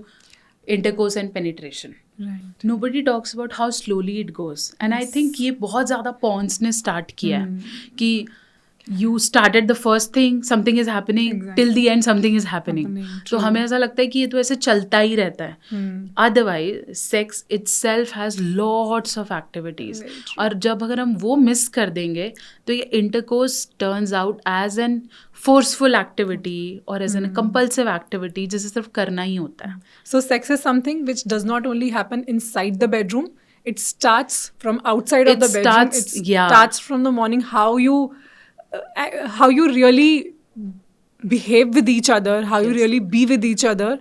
intercourse and penetration. Right. Nobody talks about how slowly it goes. And I think ये बहुत ज़्यादा पॉन्स ने स्टार्ट किया है कि you started the first thing, something is happening, till the end something is happening. तो हमें ऐसा लगता है कि ये तो ऐसे चलता ही रहता है. Otherwise sex itself has lots of activities. और जब अगर हम वो मिस कर देंगे तो ये intercourse turns out as an forceful activity or as a compulsive activity जिसे सिर्फ करना ही होता है. So sex is something which does not only happen inside the bedroom, it starts from outside of the bedroom. It starts from the morning, how you really behave with each other, how you really be with each other,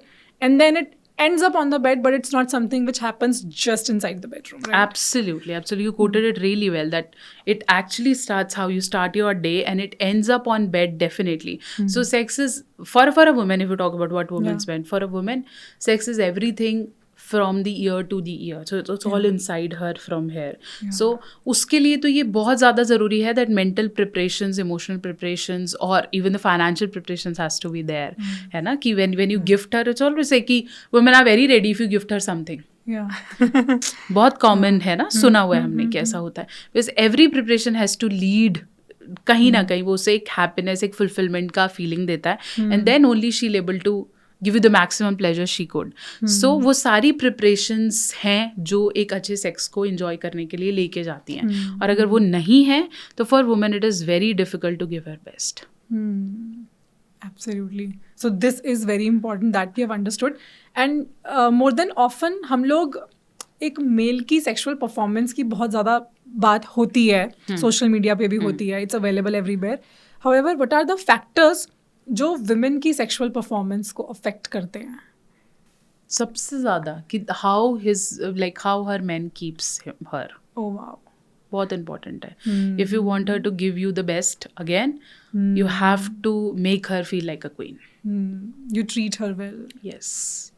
and then it ends up on the bed, but it's not something which happens just inside the bedroom, right? Absolutely. You quoted it really well, that it actually starts how you start your day and it ends up on bed, definitely. So sex is, for a woman, if you talk about what women's meant, for a woman, sex is everything from the ear to the ear. So it's all inside her from here. So उसके लिए तो ये बहुत ज़्यादा ज़रूरी है that mental preparations, emotional preparations, or even the financial preparations has to be there. है ना, कि when you gift her, it's always say कि women are very ready if you gift her something. बहुत common है ना, सुना हुआ है हमने कैसा होता है. Because every preparation has to lead कहीं ना कहीं वो उसे एक happiness, एक fulfillment का feeling देता है, and then only she'll able to give you the maximum pleasure she could. So वो सारी preparations हैं जो एक अच्छे सेक्स को enjoy करने के लिए लेके जाती हैं. और अगर वो नहीं है तो for women it is very difficult to give her best. Absolutely. So this is very important that we have understood. And more than often हम लोग एक मेल की सेक्सुअल परफॉर्मेंस की बहुत ज़्यादा बात होती है, सोशल मीडिया पे भी होती है, it's available everywhere. However, what are the factors जो विमेन की सेक्सुअल परफॉर्मेंस को अफेक्ट करते हैं? सबसे ज़्यादा कि how her man keeps her. Oh wow. बहुत important है. If you want her to give you the best again, you have to make her feel like a queen. You treat her well. Yes.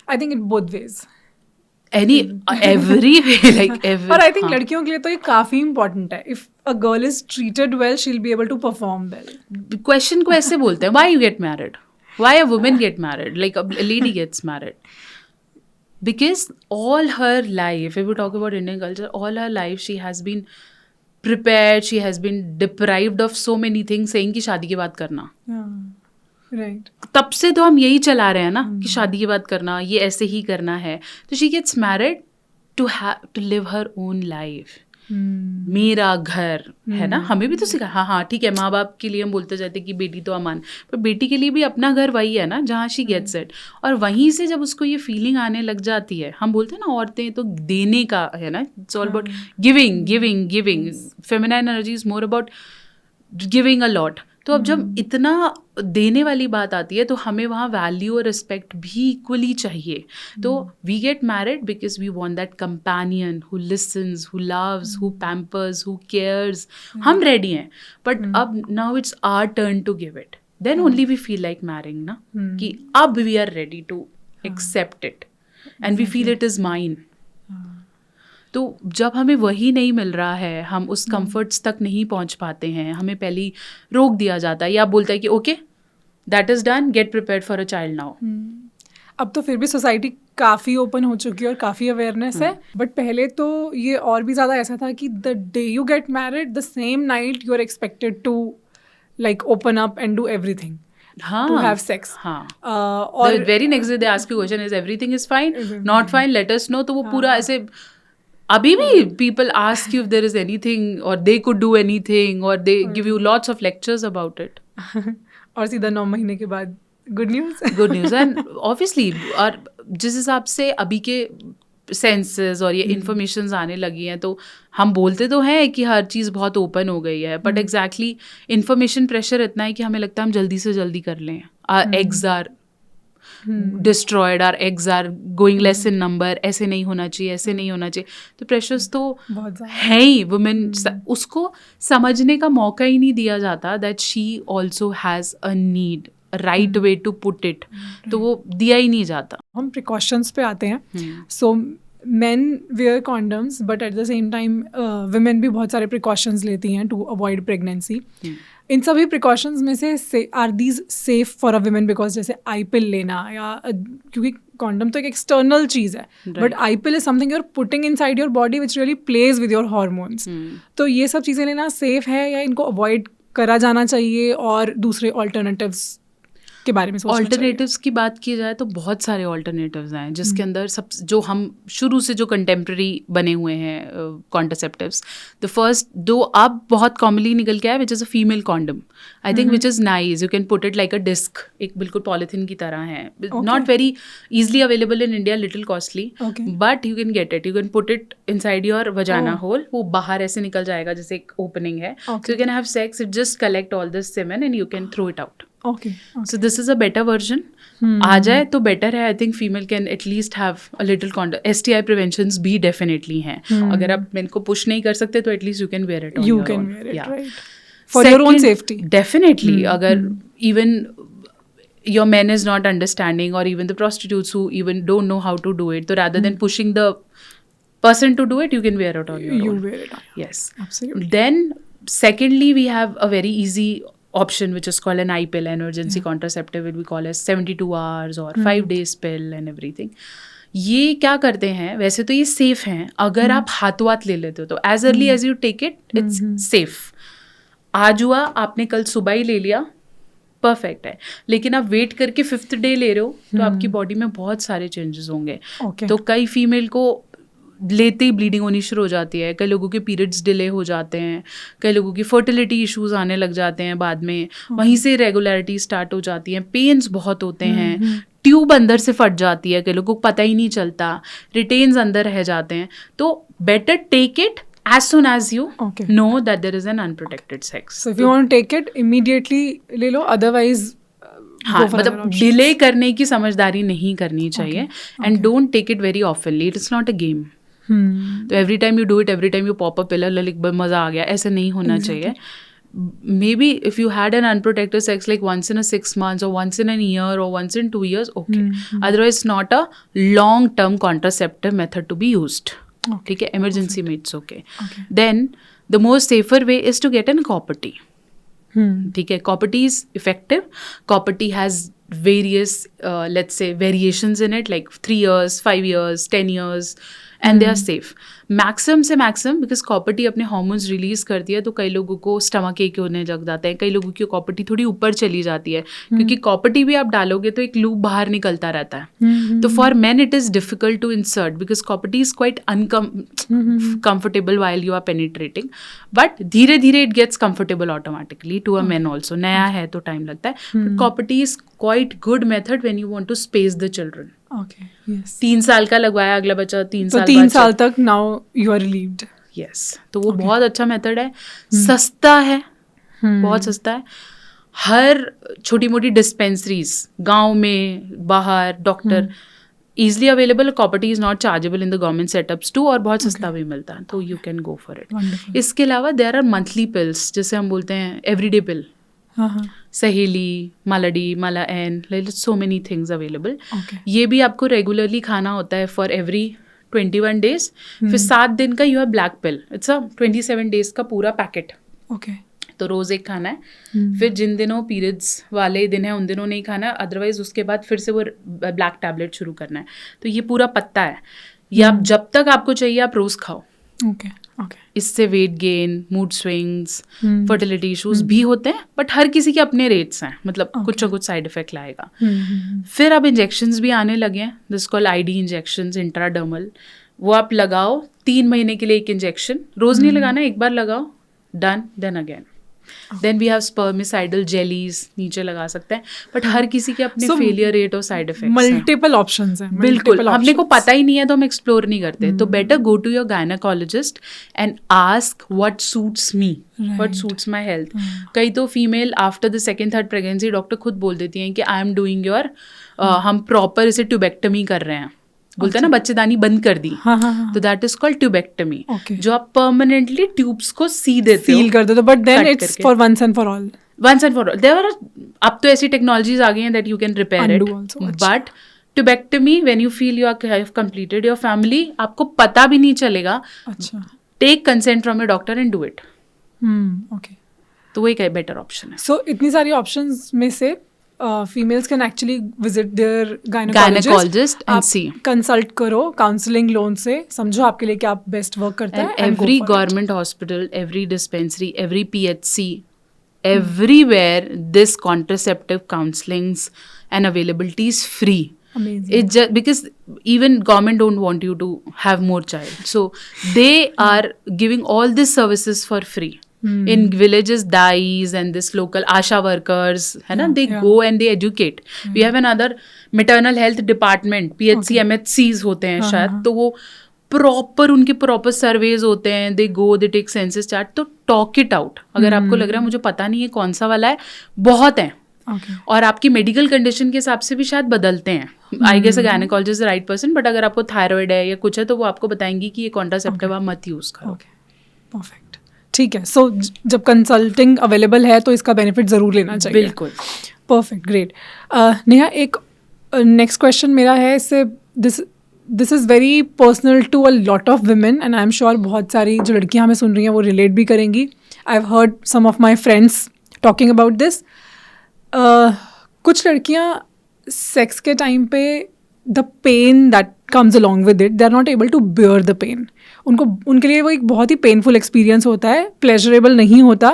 I think in both ways. Every way, like every. और I think लड़कियों के लिए तो ये काफी important है. If a girl is treated well, she'll be able to perform well. Question को ऐसे बोलते हैं, why you get married? Why a woman get married? Like a lady gets married. Because all her life, if we talk about Indian culture, all her life she has been prepared, she has been deprived of so many things, saying कि शादी के बाद करना. Right. तब से तो हम यही चला रहे हैं ना कि शादी के बाद करना, ये ऐसे ही करना है. तो she gets married to live her own life. मेरा घर है ना, हमें भी तो सिखा. हाँ ठीक है, माँ बाप के लिए हम बोलते जाते कि बेटी तो अमान, पर बेटी के लिए भी अपना घर वही है ना जहाँ शी गेट्स इट. और वहीं से जब उसको ये फीलिंग आने लग जाती है, हम बोलते हैं ना औरतें तो देने का है ना, it's all about giving. Feminine energy is more about giving a lot. तो अब जब इतना देने वाली बात आती है तो हमें वहाँ वैल्यू और रिस्पेक्ट भी इक्वली चाहिए. तो we get married because we want that companion who listens, who loves, who pampers, who cares. हम रेडी हैं, बट अब now it's our turn to give it. then only we feel like marrying ना कि अब we are ready to accept it and we feel it is mine. तो जब हमें वही नहीं मिल रहा है, हम उस कंफर्ट्स तक नहीं पहुंच पाते हैं, हमें पहले ही रोक दिया जाता है या बोलता है कि okay that is done, get prepared for a child now. अब तो फिर भी सोसाइटी काफ़ी ओपन हो चुकी है और काफ़ी अवेयरनेस है, बट पहले तो ये और भी ज़्यादा ऐसा था कि the day you get married the same night you are expected to like open up and do everything, to have sex. हाँ. और The very next day they ask you question is everything is fine, not fine, let us know. तो वो पूरा ऐसे अभी भी people ask you if there is anything or they could do anything or they give you lots of lectures about it. और सीधा 9 महीने के बाद good news. Good news. And obviously और जिस हिसाब से अभी के सेंसेस और ये इन्फॉर्मेशंस आने लगी हैं तो हम बोलते तो हैं कि हर चीज़ बहुत ओपन हो गई है, बट एग्जैक्टली इन्फॉर्मेशन प्रेशर इतना है कि हमें लगता है हम जल्दी से जल्दी कर लें. Our eggs are destroyed, our eggs are going less in number, ऐसे नहीं होना चाहिए, ऐसे नहीं होना चाहिए. तो प्रेशर्स तो है ही. वुमेन उसको समझने का मौका ही नहीं दिया जाता that she also has a need, right way to put it, तो वो दिया ही नहीं जाता. हम प्रिकॉशंस पे आते हैं. सो men wear condoms but at the same time women भी बहुत सारे precautions लेती हैं to avoid pregnancy. इन सभी precautions में से are these safe for a woman because जैसे आई पिल लेना या क्योंकि condom तो एक external चीज़ है, but I pill is something you're putting inside your body which really plays with your hormones. तो ये सब चीज़ें लेना safe है या इनको avoid करा जाना चाहिए और दूसरे alternatives के बारे में सोचना चाहिए? ऑल्टरनेटिव्स की बात की जाए तो बहुत सारे ऑल्टरनेटिव्स हैं जिसके अंदर सब जो हम शुरू से जो कंटेम्प्रेरी बने हुए हैं कॉन्ट्रासेप्टिव्स. द फर्स्ट दो अब बहुत कॉमनली निकल के आया which is a female condom, I think which is nice. You can put it like a disc, एक बिल्कुल पॉलीथिन की तरह है, not very easily available in India, little costly, but you can get it. You can put it inside your vagina hole, वो बाहर ऐसे निकल जाएगा जैसे एक ओपनिंग है, so you can have sex, it just collect all this semen and you can throw it out. So this is a better version. आ जाए तो बेटर है. I think female can at least have a little condom. STI preventions भी डेफिनेटली हैं. अगर आप मेन को पुश नहीं कर सकते तो at least you can wear it on your own. Right. For your own safety. Definitely. अगर even your man is not understanding or even the prostitutes who even don't know how to do it, so rather than pushing the person to do it, you can wear it on your own. You wear it on. Yes. Absolutely. Then secondly we have a very easy option which is called an I-pill, emergency contraceptive, we call as 72 hours or 5 days pill and everything. ये क्या करते हैं, वैसे तो ये सेफ हैं अगर आप हाथों हाथ ले लेते हो तो as early as you take it it's safe. आज हुआ आपने कल सुबह ही ले लिया, परफेक्ट है. लेकिन आप वेट करके 5th डे ले रहे हो तो आपकी बॉडी में बहुत सारे चेंजेस होंगे. तो कई फीमेल को लेते ही ब्लीडिंग होनी शुरू हो जाती है, कई लोगों के पीरियड्स डिले हो जाते हैं, कई लोगों की फर्टिलिटी इश्यूज आने लग जाते हैं बाद में, वहीं से रेगुलरिटी स्टार्ट हो जाती है, पेन्स बहुत होते हैं, ट्यूब अंदर से फट जाती है, कई लोगों को पता ही नहीं चलता, रिटेन्स अंदर रह जाते हैं. तो better take it as soon as you know that there is an unprotected sex. So if you want to take it immediately ले लो, otherwise हाँ, मतलब डिले करने की समझदारी नहीं करनी चाहिए. And don't take it very oftenly, it is not a game. तो every time you do it, every time you pop up pillar like मज़ा आ गया, ऐसे नहीं होना चाहिए. Maybe if you had an unprotected sex like once in a 6 months or once in a year or once in 2 years, okay. Otherwise not a long term contraceptive method to be used. ठीक है, emergency में it's okay. Then the most safer way is to get an COPD. ठीक है, COPD is effective. COPD has various let's say variations in it like 3 years, 5 years, 10 years and they are safe. Maximum से मैक्सिमम बिकॉज कॉपर्टी अपने हार्मोन्स रिलीज करती है तो कई लोगों को स्टमक एक होने लग जाता है, कई लोगों की कॉपर्टी थोड़ी ऊपर चली जाती है क्योंकि कॉपर्टी भी आप डालोगे तो एक लूप बाहर निकलता रहता है. तो for man it is difficult to insert because copper T is quite uncomfortable while you are penetrating, but धीरे धीरे it gets comfortable automatically to a man also. नया है तो टाइम लगता है, but copper T is quite good method when you want to space the children. 3 साल का लगवाया, अगला बच्चा 3 साल तक, now you are relieved. Yes, तो वो बहुत अच्छा मेथड है, सस्ता है, बहुत सस्ता है. हर छोटी मोटी डिस्पेंसरीज गांव में, बाहर, doctor easily available. Copperty is not chargeable in the government setups too और बहुत सस्ता भी मिलता है, तो you can go for it. इसके अलावा there are monthly pills जिसे हम बोलते हैं everyday pill. हाँ हाँ सहेली, Mala D, Mala N, so many things available. Okay. ये भी आपको रेगुलरली खाना होता है फॉर एवरी 21 days. फिर 7 दिन का you have black pill. It's a 27 days का पूरा पैकेट. ओके तो रोज एक खाना है. फिर जिन दिनों पीरियड्स वाले दिन है उन दिनों नहीं खाना है. अदरवाइज उसके बाद फिर से वो ब्लैक टैबलेट शुरू करना है. तो ये पूरा पत्ता है. ये आप जब तक आपको चाहिए आप रोज खाओ. ओके ओके इससे weight gain, mood swings, fertility issues भी होते हैं, बट हर किसी के अपने रेट्स हैं. मतलब कुछ ना कुछ साइड इफेक्ट लाएगा. फिर अब इंजेक्शंस भी आने लगे हैं. This call ID injections, intradermal. वो आप लगाओ 3 महीने के लिए एक इंजेक्शन. रोज नहीं लगाना, एक बार लगाओ, done, then again. Then we have spermicidal jellies, नीचे लगा सकते हैं. बट हर किसी के अपने So, फेलियर रेट और साइड इफेक्ट्स हैं. मल्टीपल ऑप्शंस हैं. बिल्कुल. multiple हमने को options. पता ही नहीं है तो हम एक्सप्लोर नहीं करते. तो better go to your gynaecologist and ask what suits me, what suits my health. कई तो female after the second third pregnancy doctor खुद बोल देती हैं कि आई एम डूइंग योर, हम प्रॉपर इसे ट्यूबेक्टमी कर रहे हैं. बोलते हैं ना बच्चेदानी बंद कर दी. हाँ हाँ हाँ तो that is called tubectomy. Okay. जो आप परमानेंटली ट्यूब्स को सी देते हो. फील कर दो तो बट देन cut इट्स करके. For once and for all. Once and for all. There are, अब तो ऐसी टेक्नोलॉजीज आ गई हैं that you can repair Undo it. also, अच्छा. But tubectomy, when you feel you have completed your family, आपको पता भी नहीं चलेगा. अच्छा Take consent from your doctor and do it. Okay. तो वो एक बेटर ऑप्शन है. सो इतनी सारी ऑप्शंस में से females can actually visit there Gynecologist and see. Consult करो, काउंसलिंग लोन से समझो आपके लिए क्या बेस्ट वर्क करता है. And and go every for it. government hospital, every dispensary, every PHC, everywhere this contraceptive counselings and availability is free. Amazing. It just because even government don't want you to have more child, so they are giving all these services for free. In villages, dais and this local ASHA workers, है ना, they go and they educate. We have another maternal health department, PHC, MHCs होते हैं शायद. तो वो प्रॉपर उनके प्रॉपर सर्वेज होते हैं. दे गो, दे टेक सेंसस चार्ट. तो टॉक इट आउट. अगर आपको लग रहा है मुझे पता नहीं है कौन सा वाला है, बहुत है. Okay. और आपकी मेडिकल कंडीशन के हिसाब से भी शायद बदलते हैं. I guess a gynaecologist the right person. But अगर आपको थायराइड है या कुछ है तो वो आपको बताएंगी कि ये कॉन्ट्रासेप्टिव आप मत यूज करो. Okay perfect. ठीक है. सो जब कंसल्टिंग अवेलेबल है तो इसका बेनिफिट ज़रूर लेना चाहिए. बिल्कुल. परफेक्ट. ग्रेट. नेहा, एक नेक्स्ट क्वेश्चन मेरा है. इससे this is very personal to a lot of women and I am sure बहुत सारी जो लड़कियां हमें सुन रही हैं वो रिलेट भी करेंगी. I have heard some of my friends talking about this. कुछ लड़कियां सेक्स के टाइम पे the pain that comes along with it, they are not able to bear the pain. उनके लिए वो एक बहुत ही पेनफुल एक्सपीरियंस होता है, प्लेजरेबल नहीं होता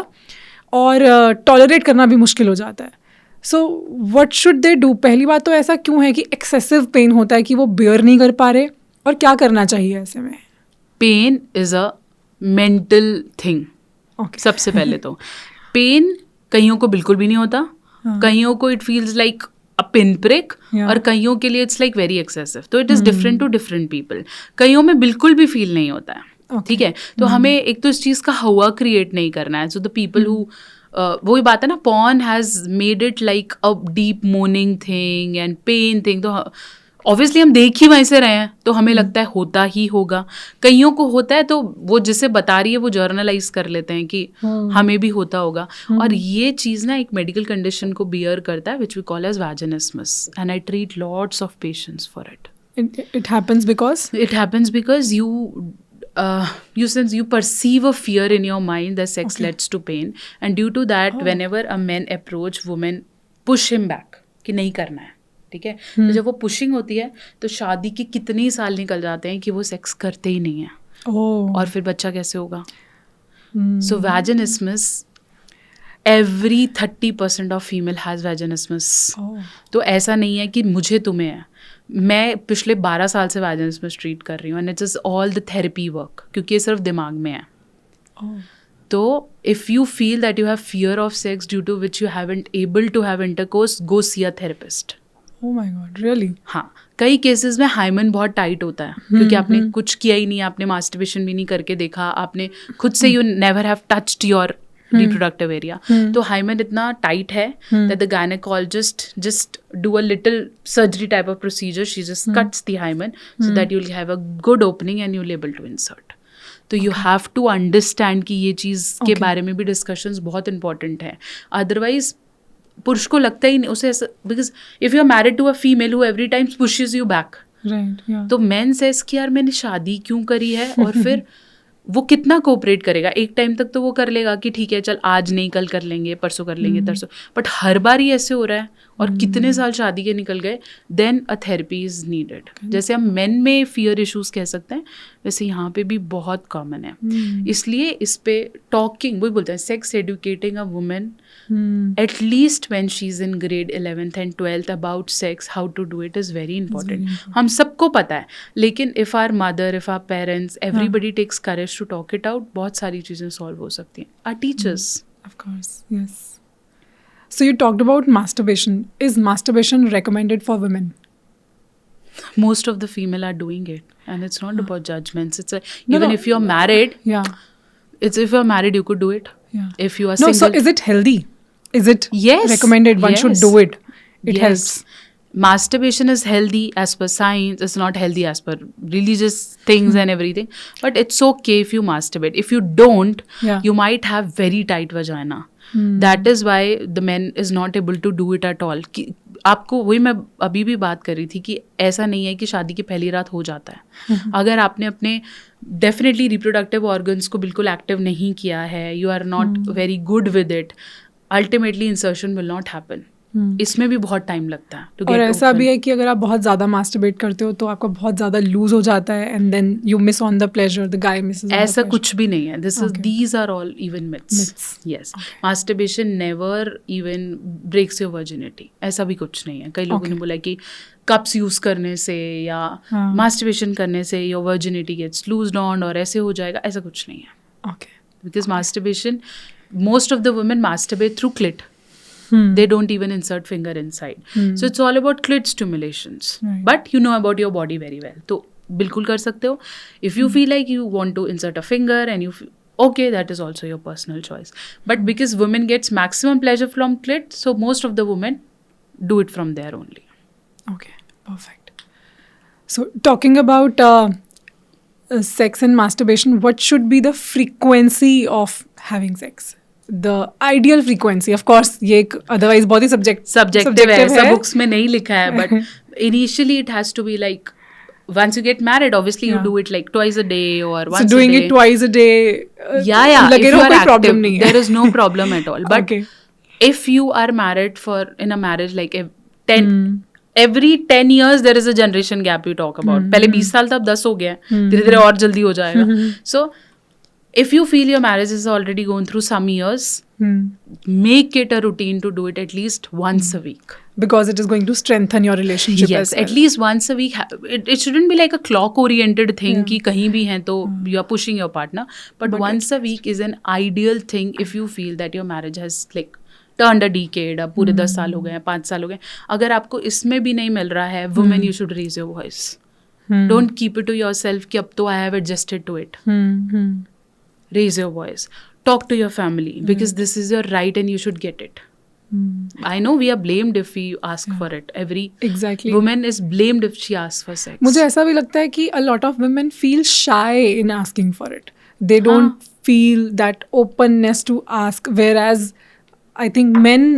और टॉलरेट करना भी मुश्किल हो जाता है. So what should they do? पहली बात तो ऐसा क्यों है कि एक्सेसिव पेन होता है कि वो बेयर नहीं कर पा रहे, और क्या करना चाहिए ऐसे में? Pain is a mental thing. Okay. सबसे पहले तो पेन कईयों को बिल्कुल भी नहीं होता. कईयों को it feels like a pin prick, और कईयों के लिए it's like very excessive. So it is different to different people. कईयों में बिल्कुल भी फील नहीं होता है. ठीक है. तो हमें एक तो इस चीज़ का हवा क्रिएट नहीं करना है. सो द पीपल हु, वही बात है ना, porn has made it like a deep moaning thing and pain thing. तो ऑब्वियसली हम देख ही वहीं से रहे हैं तो हमें लगता है होता ही होगा. कईयों को होता है तो वो जिसे बता रही है वो जर्नलाइज कर लेते हैं कि हमें भी होता होगा. और ये चीज़ ना एक मेडिकल कंडीशन को बियर करता है which we call as vaginismus. And I treat lots of patients for it. It happens because you perceive a fear in your mind that sex leads to pain, and due to that whenever a man approach women, push him back कि नहीं करना है. ठीक है. तो जब वो पुशिंग होती है तो शादी के कितने ही साल निकल जाते हैं कि वो सेक्स करते ही नहीं है. और फिर बच्चा कैसे होगा? So vaginismus, every 30% of female has vaginismus. तो ऐसा नहीं है कि मुझे तुम्हें है. मैं पिछले 12 साल से वैजिनिस्मस ट्रीट कर रही हूँ and it's is all the therapy work, क्योंकि ये सिर्फ दिमाग में है. तो if you feel that you have fear of sex due to which you haven't able to have intercourse, go see a therapist. Oh my God, really? हाँ, कई केसेस में हाइमन बहुत टाइट होता है क्योंकि आपने कुछ किया ही नहीं, आपने मास्टरबेशन भी नहीं करके देखा, आपने खुद से you never have touched your reproductive area. तो हाइमन इतना टाइट है that the gynecologist just do a little surgery type of procedure. She just cuts the hymen so that you'll have a good opening and you'll able to insert. तो यू हैव टू अंडरस्टैंड कि ये चीज़ के बारे में भी डिस्कशंस बहुत इंपॉर्टेंट है. अदरवाइज पुरुष को लगता ही नहीं उसे ऐसा, because if you are married to a female who every time pushes you back, तो मैन सेज कि यार मैंने शादी क्यों करी है, और फिर वो कितना कोऑपरेट करेगा. एक टाइम तक तो वो कर लेगा कि ठीक है चल आज नहीं कल कर लेंगे, परसों कर लेंगे, तरसों, बट हर बार ही ऐसे हो रहा है और कितने साल शादी के निकल गए, then a therapy is needed. जैसे हम मेन में फियर इश्यूज कह सकते हैं, वैसे यहाँ पे भी बहुत कॉमन है. इसलिए इस पे टॉकिंग, वही बोलते हैं sex educating a women at least when she's in grade 11th and 12th about sex, how to do it is very important. हम सबको पता है, लेकिन if our mother, if our parents, everybody takes courage to talk it out, बहुत सारी चीज़ें solve हो सकती हैं. Our teachers. Of course, yes. So you talked about masturbation. Is masturbation recommended for women? Most of the female are doing it, and it's not about judgments. It's even if you're married, Yeah. it's if you're married you could do it. Yeah. If you are No, single. so is it healthy? Is it Yes, recommended? One should yes. do it. It Yes. helps. Masturbation is healthy as per science. It's not healthy as per religious things and everything. But it's okay if you masturbate. If you don't, Yeah. you might have very tight vagina. That is why the man is not able to do it at all. कि आपको, वही मैं अभी भी बात कर रही थी कि ऐसा नहीं है कि शादी की पहली रात हो जाता है. अगर आपने अपने डेफिनेटली रिप्रोडक्टिव ऑर्गन्स को बिल्कुल एक्टिव नहीं किया है, you are not very good with it, ultimately insertion will not happen. इसमें भी बहुत टाइम लगता है to और get ऐसा open. भी है कि अगर आप बहुत ज़्यादा मास्टरबेट करते हो तो आपका बहुत ज़्यादा लूज हो जाता है and then you miss on the pleasure, the guy misses. ऐसा कुछ भी नहीं है. These are all even myths. Myths. Yes. Masturbation never even breaks your virginity. ऐसा भी कुछ नहीं है. कई लोगों ने बोला कि कप्स यूज करने से या मास्टरबेशन करने से your virginity gets loosed on और ऐसे हो जाएगा. ऐसा कुछ नहीं है. Okay. Because masturbation, most of the women masturbate through clit. They don't even insert finger inside. So it's all about clit stimulations. Right. But you know about your body very well. तो बिल्कुल कर सकते हो. If you feel like you want to insert a finger and you okay, that is also your personal choice. But because women gets maximum pleasure from clit, so most of the women do it from there only. Okay, perfect. So talking about sex and masturbation, what should be the frequency of having sex? The ideal frequency, of course, ये एक otherwise बहुत ही Subjective है. ऐसा books में नहीं लिखा है, but initially it has to be like once you get married, obviously you do it like twice a day or once a day. So doing it twice a day, yeah, लगे if रहो you are कोई active, problem नहीं है. there is no problem at all. But Okay. if you are married in a marriage like 10 every 10 years there is a generation gap you talk about. पहले 20 साल था, अब 10 हो गया, धीरे धीरे और जल्दी हो जाएगा. So if you feel your marriage is already going through some years, make it a routine to do it at least once a week. Because it is going to strengthen your relationship. Yes, as well. at least once a week. It shouldn't be like a clock oriented thing कि कहीं भी हैं तो you are pushing your partner. But once a week is an ideal thing if you feel that your marriage has like turned a decade. अब पूरे 10 साल हो गए हैं, 5 साल हो गए. अगर आपको इसमें भी नहीं मिल रहा है, women you should raise your voice. Don't keep it to yourself कि अब तो I have adjusted to it. Raise your voice. Talk to your family because this is your right and you should get it. I know we are blamed if we ask for it. Every Exactly. woman is blamed if she asks for sex. मुझे ऐसा भी लगता है कि a lot of women feel shy in asking for it. They don't feel that openness to ask. Whereas I think men,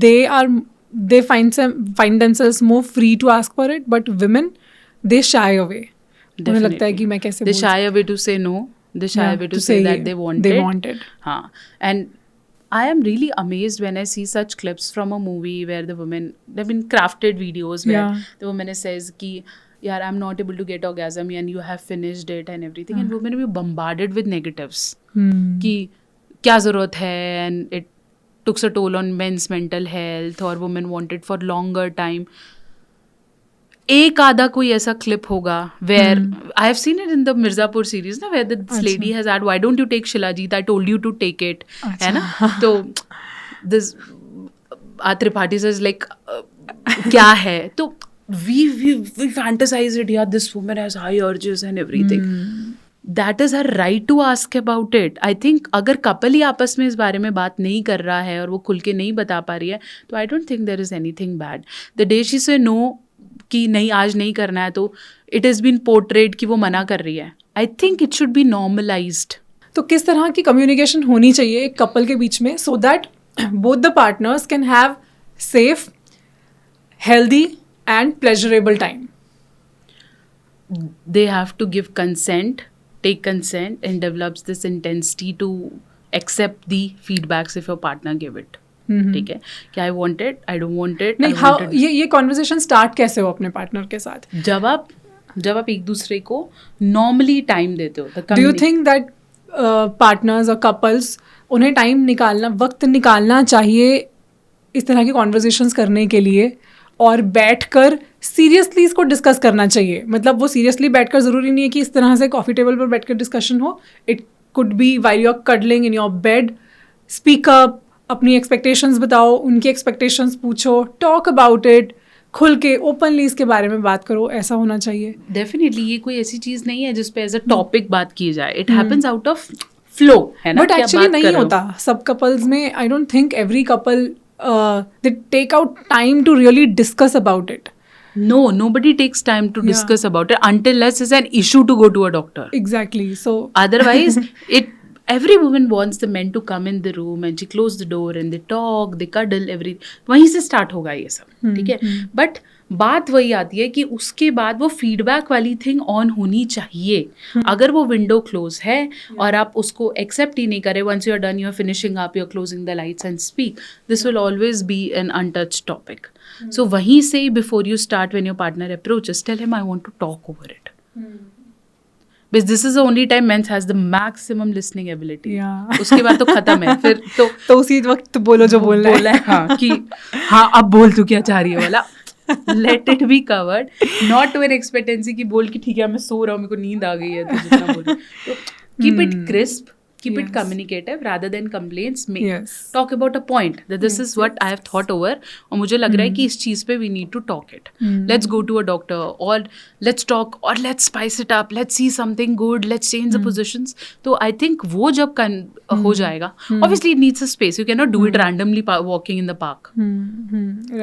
they find themselves more free to ask for it, but women, they shy away. उन्हें लगता है कि मैं कैसे They shy away to say no. They shy away to say that they want it. हाँ. And I am really amazed when I see such clips from a movie where the women, there have been crafted videos where the woman says कि यार I'm not able to get orgasm and you have finished it and everything. And women will be bombarded with negatives. कि क्या ज़रूरत है, and it took a toll on men's mental health or women wanted for longer time. एक आधा कोई ऐसा क्लिप होगा where I have seen it in the Mirzapur series ना, where this lady has had, why don't you take Shilajit, I told you to take it, है ना. तो this Tripathi says like क्या है, तो we fantasize it, yeah, this woman has high urges and everything. That is her right to ask about it. I think अगर कपल ही आपस में इस बारे में बात नहीं कर रहा है और वो खुल के नहीं बता पा रही है, तो I don't think there is anything bad. The day she say no, कि नहीं आज नहीं करना है, तो इट इज़ बीन पोर्ट्रेड कि वो मना कर रही है. I think it should be normalised. तो किस तरह की कम्युनिकेशन होनी चाहिए एक कपल के बीच में so that both the partners can have safe, healthy and pleasurable time? They have to give consent, take consent, and develops this intensity to accept the feedbacks if your partner give it. ठीक है कि I want it, I don't want it. नहीं, हाउ ये कॉन्वर्सेशन स्टार्ट कैसे हो अपने पार्टनर के साथ? जब आप एक दूसरे को नॉर्मली टाइम देते हो. Do you think that partners और कपल्स उन्हें टाइम निकालना, वक्त निकालना चाहिए इस तरह की कॉन्वर्सेशंस करने के लिए और बैठकर सीरियसली इसको डिस्कस करना चाहिए? मतलब वो सीरियसली बैठकर ज़रूरी नहीं है कि इस तरह से कॉफ़ी टेबल पर बैठकर डिस्कशन हो. It could be while you are cuddling in your bed. Speak up, अपनी एक्सपेक्टेशंस बताओ, उनकी एक्सपेक्टेशंस पूछो, टॉक अबाउट इट, खुल के ओपनली इसके बारे में बात करो. ऐसा होना चाहिए. डेफिनेटली ये कोई ऐसी चीज़ नहीं है जिस पे एज अ टॉपिक बात की जाए. It happens out of flow, है ना? बट एक्चुअली नहीं होता सब कपल्स में. I don't think every couple they take out time to really discuss about it. No, nobody takes time to discuss about it until unless it's an issue to go to a doctor. Exactly. So Otherwise, every woman wants the men to come in the room and she close the door and they talk, they cuddle, वहीं से start होगा ये सब, ठीक है? But बात वही आती है कि उसके बाद वो फीडबैक वाली थिंग ऑन होनी चाहिए. अगर वो विंडो क्लोज है और आप उसको एक्सेप्ट ही नहीं करें, once you are done, you are finishing up, you are closing the lights and speak, this will always be an untouched topic. So वहीं से before you start, when your partner approaches, tell him I want to talk over it. Because this is the only time men has the maximum listening ability. Yeah. उसके बाद तो खत्म है. फिर तो उसी वक्त बोलो जो बोलना है. हाँ कि हाँ अब बोल तू क्या चाह रही है वाला. Let it be covered, not to an expectancy कि बोल कि ठीक है मैं सो रहा हूँ, मेरे को नींद आ गई है, तो जितना बोल. तो keep it crisp, keep it communicative rather than complaints. Talk about a point that this is what I have thought over, और मुझे लग रहा है कि इस चीज़ पे we need to talk it. Let's go to a doctor, or let's talk, or let's spice it up, let's see something good, let's change the positions. तो I think वो जब हो जाएगा, obviously it needs a space. You cannot do it randomly walking in the park.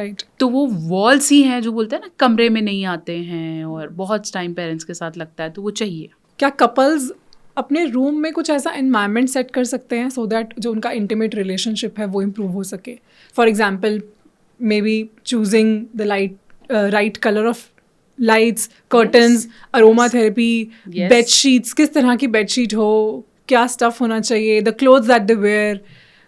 Right. तो वो walls ही हैं जो बोलते हैं ना कमरे में नहीं आते हैं, और बहुत टाइम पेरेंट्स के साथ लगता है, तो वो चाहिए. क्या कपल्स अपने रूम में कुछ ऐसा एनवायरनमेंट सेट कर सकते हैं सो दैट जो उनका इंटीमेट रिलेशनशिप है वो इम्प्रूव हो सके? For example, may be choosing the right colour of lights, curtains, aroma therapy, bed sheets, किस तरह की बेड शीट हो, क्या स्टफ होना चाहिए, the clothes that they wear.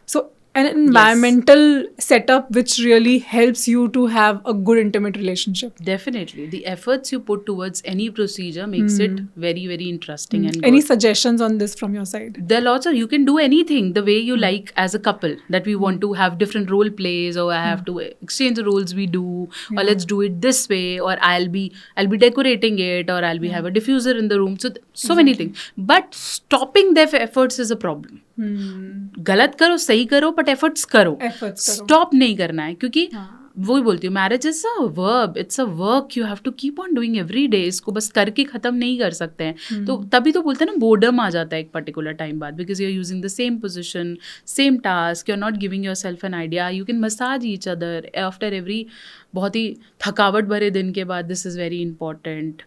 So an environmental setup which really helps you to have a good intimate relationship. Definitely. The efforts you put towards any procedure makes it very, very interesting and Any good. suggestions on this from your side? There are lots of, you can do anything the way you like as a couple, that we want to have different role plays, or I have to exchange the roles we do, or let's do it this way, or I'll be decorating it, or I'll be have a diffuser in the room. So many things. But stopping their efforts is a problem. गलत करो, सही करो, बट एफर्ट्स करो. स्टॉप नहीं करना है, क्योंकि वही बोलती हूँ, marriage is a verb, it's a work you have to keep on doing every day. इसको बस करके खत्म नहीं कर सकते हैं. तो तभी तो बोलते हैं ना बोर्डम आ जाता है एक पर्टिकुलर टाइम बाद, because you are using the same position, same task, you are not giving your self an idea. You can massage each other after every, बहुत ही थकावट भरे दिन के बाद. This is very important.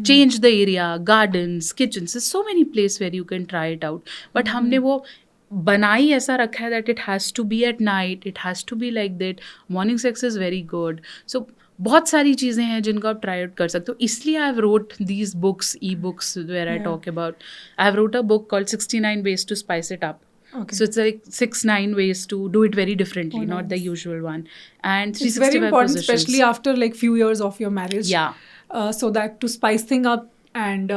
Change the area, gardens, kitchens, there's so many places where you can try it out. But हमने वो बनाई ऐसा रखा है that it has to be at night, it has to be like that. Morning sex is very good. So बहुत सारी चीज़ें हैं जिनको आप ट्राई आउट कर सकते हो. इसलिए I have road these books, e-books, where I talk about. I have wrote a book called 69 Ways to Spice It Up. Okay. So it's like 69 ways to do it very differently, not the usual one. And 365 it's very important, positions. especially after like few years of your marriage. Yeah. So that to spice thing up and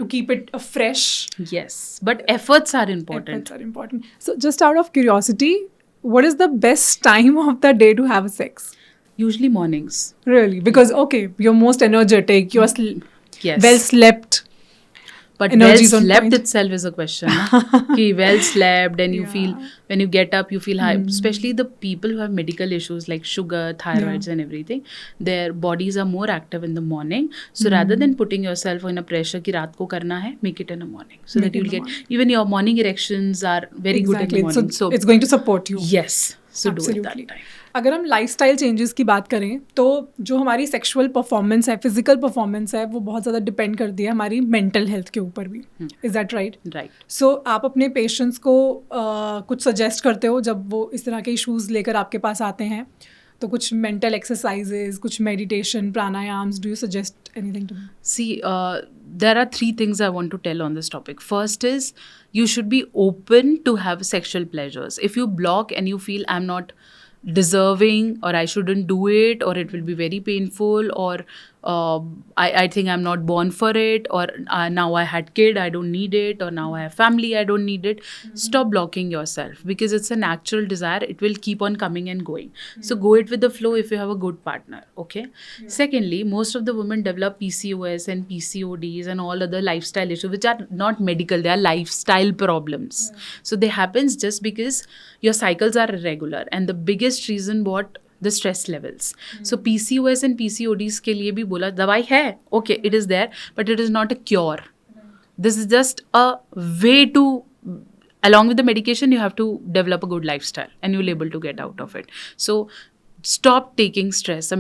to keep it fresh. Yes, but efforts are important. Efforts are important. So just out of curiosity, what is the best time of the day to have sex? Usually mornings. Really? Because okay, you're most energetic, you're yes. well slept. But well slept itself is a question. कि well slept, and you feel, when you get up, you feel high. Especially the people who have medical issues like sugar, thyroids and everything, their bodies are more active in the morning. So rather than putting yourself in a pressure कि रात को करना है, make it in the morning. So that you'll get, even your morning erections are very good in the morning. So it's going to support you. Yes. So absolutely. Do it that time. अगर हम लाइफस्टाइल चेंजेस की बात करें तो जो हमारी सेक्सुअल परफॉर्मेंस है, फिजिकल परफॉर्मेंस है, वो बहुत ज़्यादा डिपेंड करती है हमारी मेंटल हेल्थ के ऊपर भी. Is that right? राइट. सो आप अपने पेशेंट्स को कुछ सजेस्ट करते हो जब वो इस तरह के इश्यूज लेकर आपके पास आते हैं? तो कुछ मेंटल एक्सरसाइजेज, कुछ meditation, pranayams, do you suggest anything to me? See, there are 3 things I want to tell on this topic. First is you should be open to have sexual pleasures. If you block and you feel I'm not deserving or I shouldn't do it or it will be very painful or I think I'm not born for it or now I had kid, I don't need it or now I have family, I don't need it. Stop blocking yourself because it's a natural desire. It will keep on coming and going. So go it with the flow if you have a good partner. Okay. Secondly, most of the women develop PCOS and PCODs and all other lifestyle issues which are not medical. They are lifestyle problems. So they happens just because your cycles are irregular and the biggest reason what the stress levels. So PCOS and PCODs के लिए भी बोला दवाई है, okay, it is there, but it is not a cure. This is just a way to, along with the medication, you have to develop a good lifestyle and you'll able to get out of it. So stop taking stress. A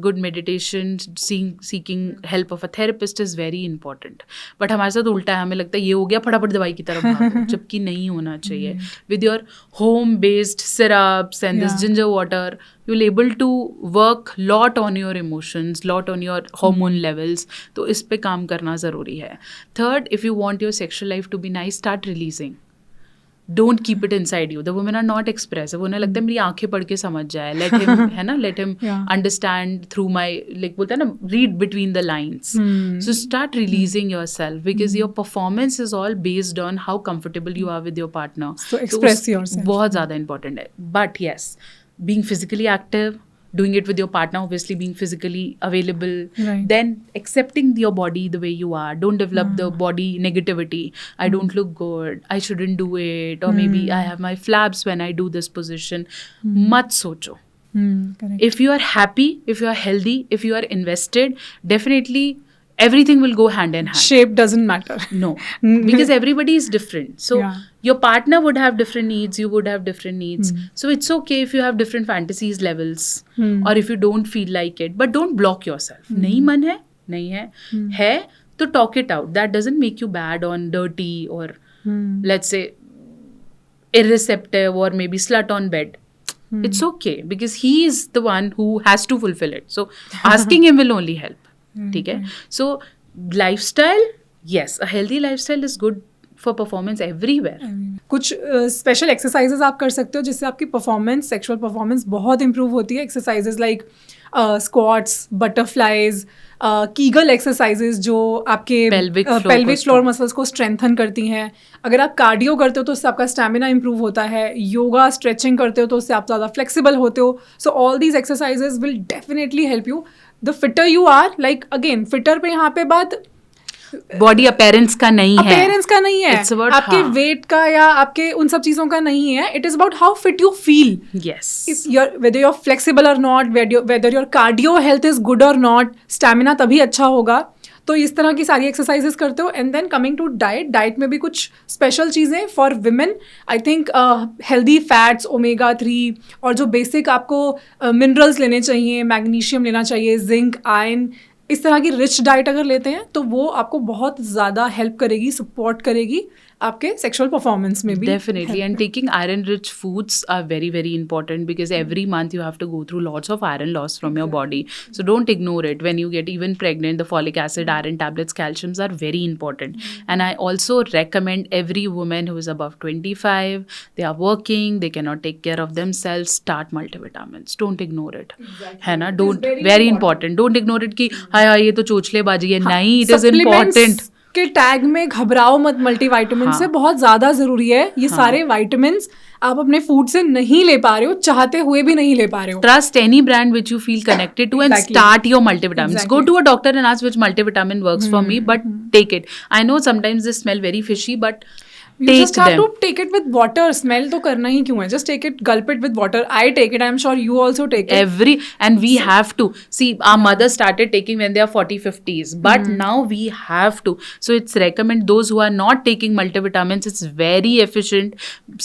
good meditation, seeking help of a therapist is very important. But हमारे साथ उल्टा है, हमें लगता है ये हो गया फटाफट दवाई की तरफ भागो, जबकि नहीं होना चाहिए. With your home-based syrups and this ginger water, you'll able to work lot on your emotions, lot on your hormone levels. तो इस पे काम करना ज़रूरी है. Third, if you want your sexual life to be nice, start releasing. Don't keep it inside you. The women are not expressive. उन्हें लगता है मेरी आंखें पढ़ के समझ जाए. Let him, है ना? Let him understand through my, like बोलता है ना, read between the lines. So start releasing yourself because your performance is all based on how comfortable you are with your partner. So express yourself. बहुत ज़्यादा important है. But yes, being physically active, doing it with your partner, obviously being physically available, then accepting your body the way you are. Don't develop the body negativity. I don't look good, I shouldn't do it, or maybe I have my flaps when I do this position. Mat socho. If you are happy, if you are healthy, if you are invested, definitely everything will go hand in hand. Shape doesn't matter. No, because everybody is different. So your partner would have different needs, you would have different needs. So it's okay if you have different fantasies levels or if you don't feel like it, but don't block yourself. नहीं मन है, नहीं है तो talk it out. That doesn't make you bad on dirty or let's say irreceptive or maybe slut on bed. It's okay because he is the one who has to fulfill it. So asking him will only help. ठीक है. So lifestyle, yes, a healthy lifestyle is good for performance everywhere. कुछ स्पेशल एक्सरसाइजेज आप कर सकते हो जिससे आपकी परफॉर्मेंस, सेक्सुअल परफॉर्मेंस बहुत इंप्रूव होती है. Exercises like squats, butterflies, Kegel exercises जो आपके Pelvic फ्लोर मसल्स को स्ट्रेंथन करती हैं. अगर आप कार्डियो करते हो तो उससे आपका स्टैमिना इंप्रूव होता है. योगा, स्ट्रेचिंग करते हो तो उससे आप ज़्यादा फ्लेक्सिबल होते हो. So all these exercises will definitely help you. The fitter you are, like again fitter पे यहाँ पे बात बॉडी अपीयरेंस का नहीं है, अपीयरेंस का नहीं है, आपके वेट का या आपके उन सब चीजों का नहीं है. It is about how fit you feel. Yes, whether you're flexible or not, whether your cardio health is good or not, stamina तभी अच्छा होगा. तो इस तरह की सारी एक्सरसाइजेस करते हो. And then coming to diet में भी कुछ स्पेशल चीज़ें for women. I think healthy fats, omega 3 और जो बेसिक आपको मिनरल्स लेने चाहिए, मैग्नीशियम लेना चाहिए, जिंक, आयरन, इस तरह की रिच डाइट अगर लेते हैं तो वो आपको बहुत ज़्यादा हेल्प करेगी, सपोर्ट करेगी आपके सेक्सुअल परफॉर्मेंस में भी. Definitely. And taking iron rich foods are very very important because every month you have to go through lots of iron loss from your body. So don't ignore it. When you get even pregnant, the folic acid, iron tablets, calciums are very important. And I also recommend every woman who is above 25, they are working, they cannot take care of themselves, start multivitamins. Don't ignore it. है ना? Don't, very important. Don't ignोर it कि हाय ये तो चोचलेबाजी है. नहीं, it is important. के टैग में घबराओ मत. मल्टीविटामिन से बहुत ज़्यादा ज़रूरी है. ये सारे विटामिन्स आप अपने फूड से नहीं ले पा रहे हो, चाहते हुए भी नहीं ले पा रहे हो. Trust any brand which you feel connected to and start your multivitamins. Go to a doctor and ask which multivitamin works for me, but take it. I know sometimes they smell very fishy, but You take just have them. to take it with water. Smell तो करना ही क्यों है? Just take it, gulp it with water. I take it. I'm sure you also take it. And we have to see, our mothers started taking when they are 40-50s, but now we have to. So it's recommend those who are not taking multivitamins, it's very efficient.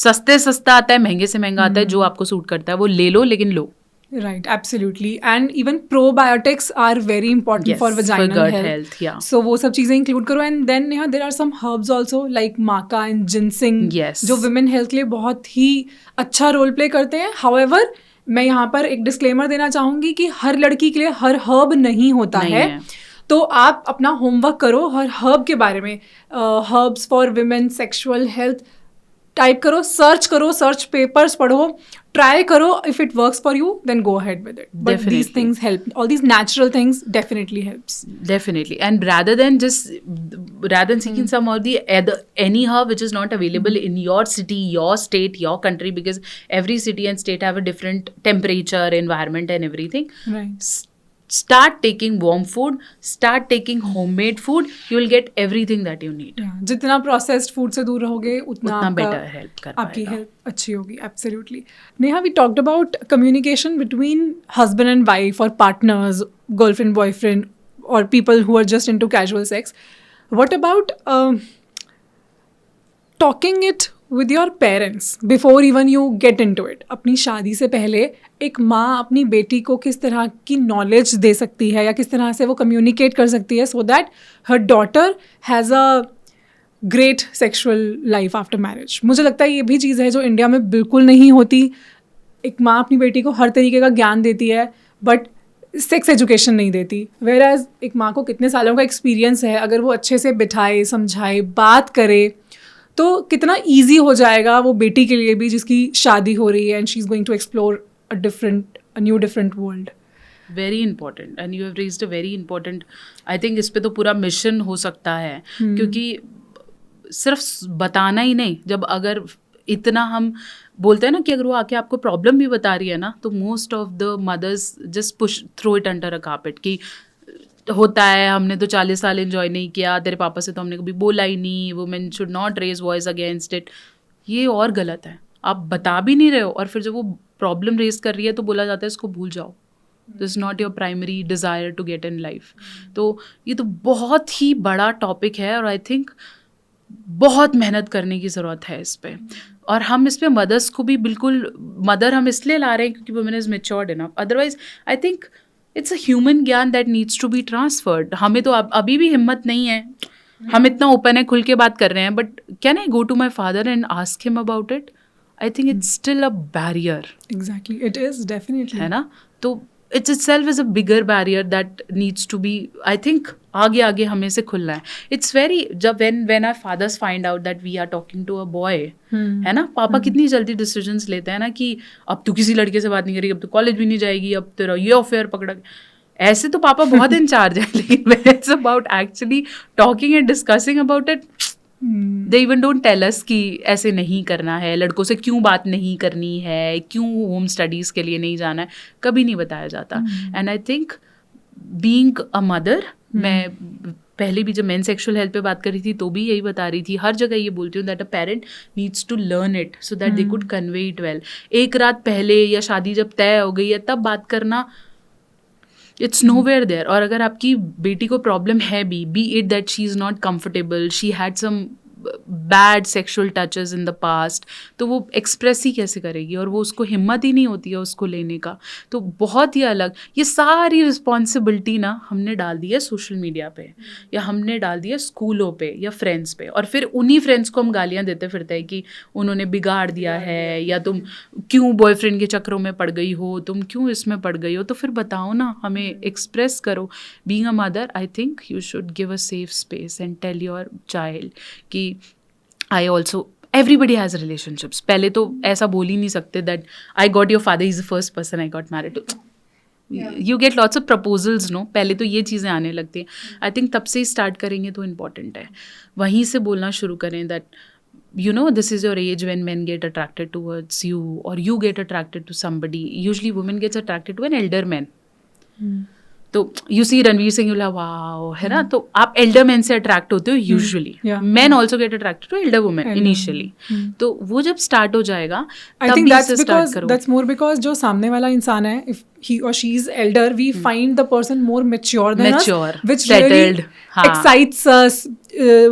सस्ता आता है, महंगे से महंगा आता है, जो आपको सूट करता है वो ले लो, लेकिन लो. Right, absolutely. And even probiotics are very important Yes, for vaginal for gut health, yeah. So वो सब चीज़ें include करो. And then yeah, there are some herbs also like maca and ginseng. Yes. जो women health के लिए बहुत ही अच्छा रोल प्ले करते हैं. However, मैं यहाँ पर एक disclaimer देना चाहूँगी कि हर लड़की के लिए हर herb नहीं होता है. तो आप अपना होमवर्क करो हर हर्ब के बारे में. Herbs for women sexual health type करो, सर्च पेपर्स पढ़ो, ट्राई करो. If it works for you then go ahead with it. But these things help. All these natural things definitely helps. Definitely. And rather than seeking some of the any herb which is not available in your city, your state, your country, because every city and state have a different temperature, environment and everything. Right. Start taking warm food, start taking homemade food, you will get everything that you need. जितना प्रोसेस्ड फूड से दूर रहोगे उतना better हेल्प कर आपकी पाएगा. हेल्थ अच्छी होगी. Absolutely. Neha, we talked about communication between husband and wife और पार्टनर्स, गर्लफ्रेंड बॉयफ्रेंड और people who are just into casual sex. What about talking it with your parents before even you get into it? अपनी शादी से पहले एक माँ अपनी बेटी को किस तरह की नॉलेज दे सकती है या किस तरह से वो कम्युनिकेट कर सकती है so that her daughter has a great sexual life after marriage? मुझे लगता है ये भी चीज़ है जो इंडिया में बिल्कुल नहीं होती. एक माँ अपनी बेटी को हर तरीके का ज्ञान देती है बट सेक्स एजुकेशन नहीं देती. वेयर एज एक माँ को कितने सालों का एक्सपीरियंस है, अगर वो अच्छे से बिठाए, समझाए, बात करे तो कितना ईजी हो जाएगा वो बेटी के लिए भी जिसकी शादी हो रही है and she is going to explore a new different world. Very important, and you have raised a very important, I think इस पे तो पूरा मिशन हो सकता है. क्योंकि सिर्फ बताना ही नहीं, जब अगर इतना हम बोलते हैं ना कि अगर वो आके आपको प्रॉब्लम भी बता रही है ना, तो most of the mothers just push throw it under a carpet कि होता है, हमने तो 40 साल एंजॉय नहीं किया, तेरे पापा से तो हमने कभी बोला ही नहीं, women should not raise voice against it. ये और गलत है. आप बता भी नहीं रहे हो और फिर जब वो प्रॉब्लम रेज कर रही है तो बोला जाता है इसको भूल जाओ, this is not your primary desire to get in life. तो ये तो बहुत ही बड़ा टॉपिक है और आई थिंक बहुत मेहनत करने की ज़रूरत है इस पर. और हम इस पर मदर्स को भी बिल्कुल, मदर हम इसलिए ला रहे हैं क्योंकि women is matured enough. Otherwise I think it's a human ज्ञान that needs to be transferred. हमें तो अभी भी हिम्मत नहीं है. हम इतना ओपन है, खुल के बात कर रहे हैं, but can I go to my father and ask him about it? I think it's still a barrier. Exactly, it is definitely. है ना? तो it itself is a bigger barrier that needs to be, I think, आगे हमें से खुलना है. It's very, जब when our fathers find out that we are talking to a boy, है ना? पापा कितनी जल्दी decisions लेते हैं ना कि अब तू किसी लड़के से बात नहीं करेगी, अब तू कॉलेज भी नहीं जाएगी, अब तेरा ये अफेयर पकड़ा. ऐसे तो पापा बहुत इंचार्ज है, लेकिन when it's about actually talking and discussing about it, they even don't tell us कि ऐसे नहीं करना है, लड़कों से क्यों बात नहीं करनी है, क्यों होम स्टडीज़ के लिए नहीं जाना है, कभी नहीं बताया जाता. And I think being a mother, मैं पहले भी जब मेन सेक्शुअल हेल्थ पे बात कर रही थी तो भी यही बता रही थी, हर जगह ये बोलती हूँ that a parent needs to learn it so that they could convey it well. एक रात पहले या शादी जब तय हो गई है तब बात करना, इट्स नोवेयर देयर. और अगर आपकी बेटी को प्रॉब्लम है भी, be it that she is not comfortable, she had some bad sexual touches in the past, तो वो एक्सप्रेस ही कैसे करेगी और वो उसको हिम्मत ही नहीं होती है उसको लेने का. तो बहुत ही अलग ये सारी रिस्पॉन्सिबिलिटी ना हमने डाल दी है सोशल मीडिया पे, या हमने डाल दी है स्कूलों पे या फ्रेंड्स पे, और फिर उन्हीं फ्रेंड्स को हम गालियाँ देते फिरते हैं कि उन्होंने बिगाड़ दिया है, या तुम क्यों बॉयफ्रेंड के चक्रों में पड़ गई हो, तुम क्यों इसमें पड़ गई हो. तो फिर बताओ ना, हमें एक्सप्रेस करो. Being a mother, I think you should give a safe space and tell your child कि I also, everybody has relationships. पहले तो ऐसा बोल ही नहीं सकते that I got your father, he's the first person I got married to. You get lots of proposals, no? पहले तो ये चीज़ें आने लगती हैं. I think तब से ही स्टार्ट करेंगे तो इम्पॉर्टेंट है. वहीं से बोलना शुरू करें that you know this is your age when men get attracted towards you or you get attracted to somebody. Usually women gets attracted to an elder man. तो you see Ranveer Singh, you like wow, है ना? तो आप एल्डर मैन से अट्रैक्ट होते हो usually. Yeah. Man also get attracted to elder women initially. तो वो जब स्टार्ट हो जाएगा I तब think भी that's से स्टार्ट because करो. that's more because जो सामने वाला इंसान है, if he or she is elder, we find the person more mature than Mature, us, which settled, really हाँ. excites us.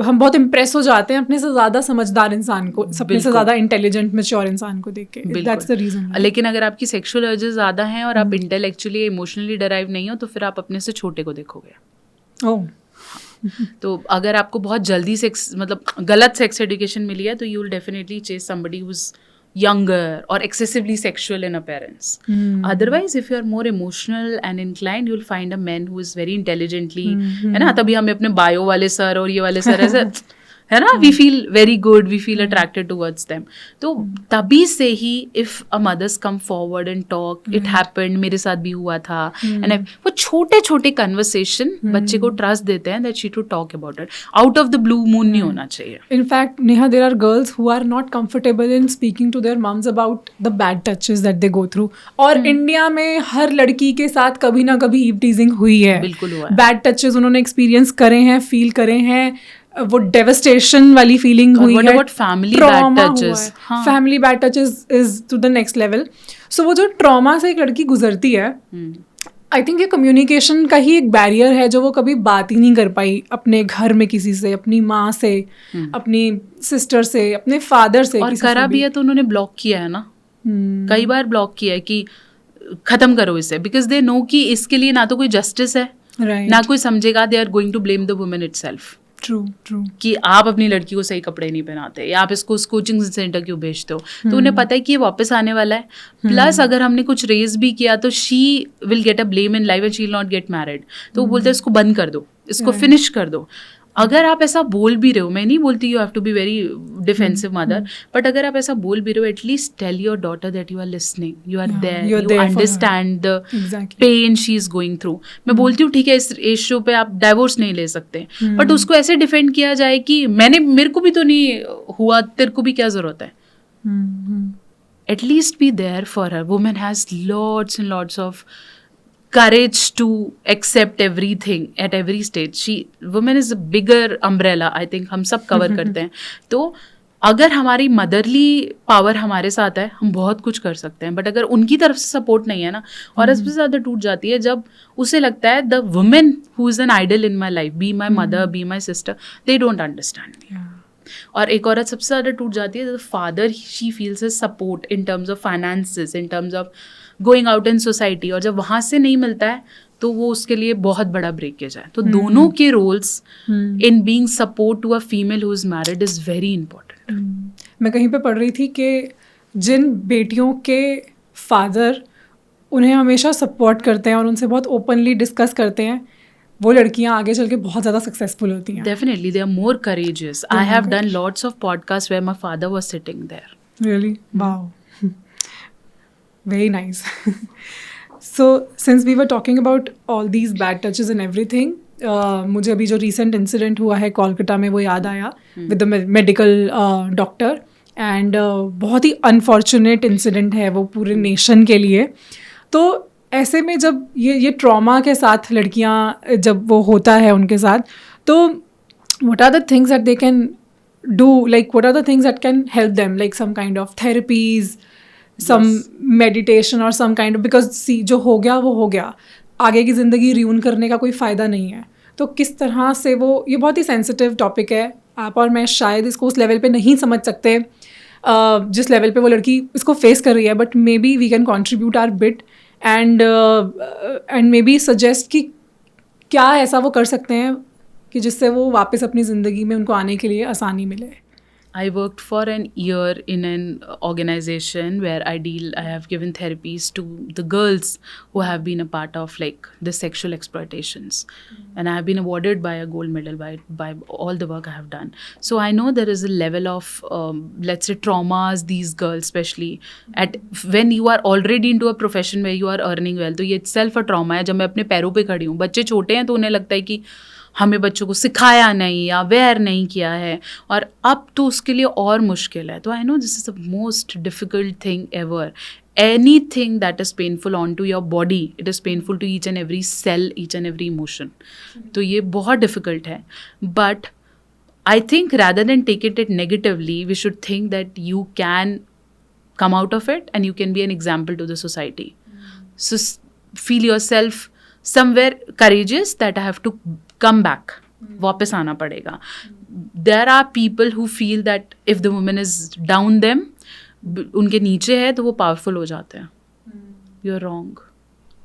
हम बहुत इम्प्रेस हो जाते हैं अपने से ज्यादा समझदार इंसान को, अपने से बिल्कुल. ज्यादा इंटेलिजेंट मैच्योर इंसान को देख के. That's the reason. लेकिन अगर आपकी सेक्सुअल अर्जेस ज्यादा हैं और आप इंटेलेक्चुअली इमोशनली डराइव नहीं हो, तो फिर आप अपने से छोटे को देखोगे. Oh. तो अगर आपको बहुत जल्दी सेक्स, मतलब गलत सेक्स एजुकेशन मिली है, तो you will definitely chase somebody who is younger or excessively sexual in appearance. Otherwise, if you are more emotional and inclined, you'll find a man who is very intelligently, है ना? तभी हमें अपने बायो वाले सर और ये वाले सर ऐसे, है ना? We feel very good, we feel attracted towards them. तो तभी से ही if a mothers come forward and talk, it happened, मेरे साथ भी हुआ था, and वो छोटे छोटे conversation बच्चे को trust देते हैं that she to talk about it. Out of the blue moon नहीं होना चाहिए. In fact, Neha, there are girls who are not comfortable in speaking to their moms about the bad touches that they go through. और इंडिया में हर लड़की के साथ कभी ना कभी ईव टीजिंग हुई है. बिल्कुल हुआ है. बैड टचेस उन्होंने एक्सपीरियंस करे हैं, फील करे हैं, वो डेवस्टेशन वाली फीलिंग हुई है. What family bad touches? हाँ. Family bad touches is to the next level. So वो जो ट्रॉमा से एक लड़की गुजरती है, आई थिंक ये कम्युनिकेशन का ही एक बैरियर है जो वो कभी बात ही नहीं कर पाई अपने घर में किसी से, अपनी माँ से, अपनी सिस्टर से, अपने फादर से. और करा भी है तो उन्होंने ब्लॉक किया है ना, कई बार ब्लॉक किया है कि खत्म करो इसे, बिकॉज दे नो कि इसके लिए ना तो कोई जस्टिस है, राइट. ना कोई समझेगा. They are going to blame the women itself true true. कि आप अपनी लड़की को सही कपड़े नहीं पहनाते या आप इसको उस कोचिंग सेंटर क्यों भेजते हो. तो उन्हें पता है कि ये वापस आने वाला है. प्लस अगर हमने कुछ रेज भी किया तो she will get a blame in life and she will not get married. तो वो बोलते हैं इसको बंद कर दो, इसको फिनिश कर दो. अगर आप ऐसा बोल भी रहे हो, मैं नहीं बोलती you have to be very defensive mother, but अगर आप ऐसा बोल भी रहे हो, at least tell your daughter that you are listening, you are there, you're you there for her. Understand the Exactly. Pain she is going through. मैं बोलती हूँ ठीक है, इस इशू पे आप डाइवोर्स नहीं ले सकते, बट उसको ऐसे डिफेंड किया जाए कि मेरे को भी तो नहीं हुआ, तेरे को भी क्या जरूरत है. At least be there for her. Woman has lots and lots of courage to accept everything at every stage. Woman is a bigger umbrella, I think. हम सब कवर करते हैं. तो अगर हमारी मदरली पावर हमारे साथ है, हम बहुत कुछ कर सकते हैं. बट अगर उनकी तरफ से सपोर्ट नहीं है ना, और सबसे ज़्यादा टूट जाती है जब उसे लगता है the women who is an idol in my life, be my mother, be my sister, they don't understand me. और एक औरत सबसे ज़्यादा टूट जाती है the father she feels his support in terms of finances, in terms of going out in society. और जब वहाँ से नहीं मिलता है तो वो उसके लिए बहुत बड़ा ब्रेकेज है. तो दोनों के roles in being support to a female who is married is very important. मैं कहीं पे पढ़ रही थी कि जिन बेटियों के फादर उन्हें हमेशा सपोर्ट करते हैं और उनसे बहुत ओपनली डिस्कस करते हैं, वो लड़कियां आगे चल के बहुत ज़्यादा सक्सेसफुल होती हैं. Definitely, they are more courageous. I have done lots of podcasts where my father was sitting there. Really? Wow. Very nice. So, since we were talking about all these bad touches and everything, मुझे अभी जो recent incident हुआ है कोलकाता में वो याद आया with the medical doctor, and बहुत ही unfortunate incident है वो पूरे nation के लिए. तो ऐसे में जब ये ट्रॉमा के साथ लड़कियां जब वो होता है उनके साथ, तो what are the things that they can do, like what are the things that can help them, like some kind of therapies, some meditation or some kind of, because see जो हो गया वो हो गया, आगे की ज़िंदगी रियून करने का कोई फ़ायदा नहीं है. तो किस तरह से वो, ये बहुत ही सेंसिटिव टॉपिक है, आप और मैं शायद इसको उस लेवल पे नहीं समझ सकते जिस लेवल पे वो लड़की इसको फेस कर रही है, but maybe we can contribute our bit and maybe suggest कि क्या ऐसा वो कर सकते हैं कि जिससे वो वापस अपनी ज़िंदगी में उनको आने के लिए आसानी मिले. I worked for an year in an organization where I have given therapies to the girls who have been a part of like the sexual exploitations. And I have been awarded by a gold medal by all the work I have done. So I know there is a level of, let's say, traumas these girls, especially at when you are already into a profession where you are earning well. तो ये itself a trauma है. जब मैं अपने पैरों पे खड़ी हूँ, बच्चे छोटे हैं तो उन्हें लगता है कि हमें बच्चों को सिखाया नहीं या अवेयर नहीं किया है, और अब तो उसके लिए और मुश्किल है. तो I know this is the most difficult thing ever. anything that is painful onto your body, it is painful to each and every cell, each and every emotion. तो ये बहुत difficult है. But I think rather than take it negatively, we should think that you can come out of it and you can be an example to the society. So feel yourself somewhere courageous that I have to come back. वापस आना पड़ेगा. There are people who feel that if the woman is down them, उनके नीचे है तो वो पावरफुल हो जाते हैं. You are wrong.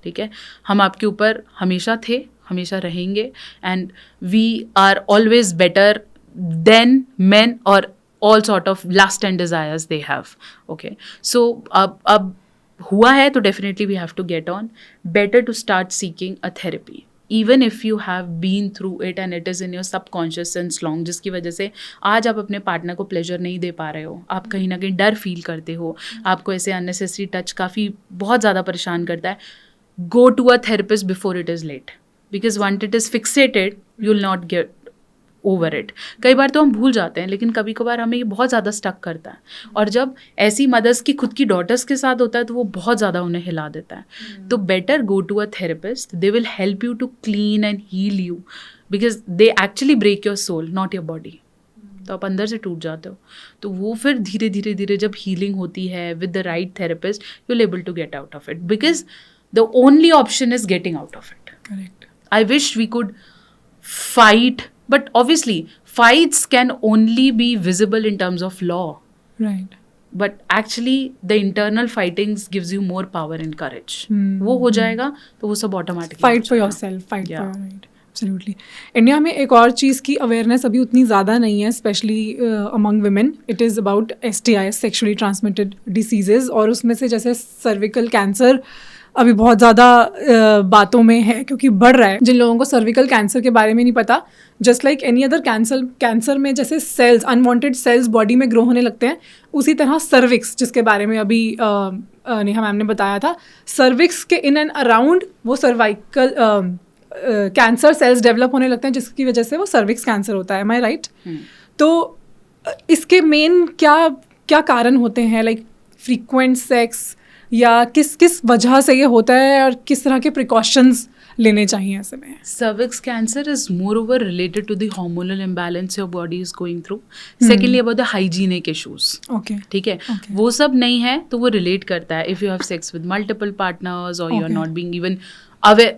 ठीक है, हम आपके ऊपर हमेशा थे, हमेशा रहेंगे, and we are always better than men और all sort of lust and desires they have. Okay, so ab hua hai to definitely we have to get on. Better to start seeking a therapy, even if you have been through it and it is in your subconscious since long, जिसकी वजह से आज आप अपने पार्टनर को प्लेजर नहीं दे पा रहे हो, आप कहीं ना कहीं डर फील करते हो, आपको ऐसे अननेसेसरी टच काफ़ी बहुत ज़्यादा परेशान करता है. Go to a therapist before it is late, because once it is fixated you will not get over it. कई बार तो हम भूल जाते हैं, लेकिन कभी कभार हमें ये बहुत ज़्यादा स्टक करता है, और जब ऐसी मदर्स की खुद की डॉटर्स के साथ होता है तो वो बहुत ज़्यादा उन्हें हिला देता है. तो better go to a therapist. They will help you to clean and heal you, because they actually break your soul, not your body. तो आप अंदर से टूट जाते हो. तो वो फिर धीरे धीरे धीरे जब हीलिंग होती है with the right therapist, you will able to get out of it, because the only option is getting out of it. Correct. I wish we could fight, but obviously fights can only be visible in terms of law. Right. But actually the internal fightings gives you more power and courage. वो हो जाएगा तो वो सब automatically Fight for yourself, fight for your right. Absolutely. India में एक और चीज़ की अवेयरनेस अभी उतनी ज़्यादा नहीं है, specially among women. It is about STI, sexually transmitted diseases, और उसमें से जैसे सर्विकल कैंसर अभी बहुत ज़्यादा बातों में है क्योंकि बढ़ रहा है. जिन लोगों को सर्विकल कैंसर के बारे में नहीं पता, just like any other cancer में जैसे सेल्स, अनवांटेड सेल्स बॉडी में ग्रो होने लगते हैं, उसी तरह सर्विक्स, जिसके बारे में अभी नेहा मैम ने बताया था, सर्विक्स के इन एंड अराउंड वो सर्वाइकल कैंसर सेल्स डेवलप होने लगते हैं, जिसकी वजह से वो सर्विक्स कैंसर होता है. एम आई राइट? तो इसके मेन क्या कारण होते हैं, लाइक फ्रीक्वेंट सेक्स, या किस वजह से ये होता है, और किस तरह के प्रिकॉशंस लेने चाहिए ऐसे में? Cervix cancer is moreover related to the hormonal imbalance your body is going through. Secondly, about the hygienic issues. Okay. ठीक है, Okay. वो सब नहीं है तो वो relate करता है. If you have sex with multiple partners or you are Okay. not being even aware,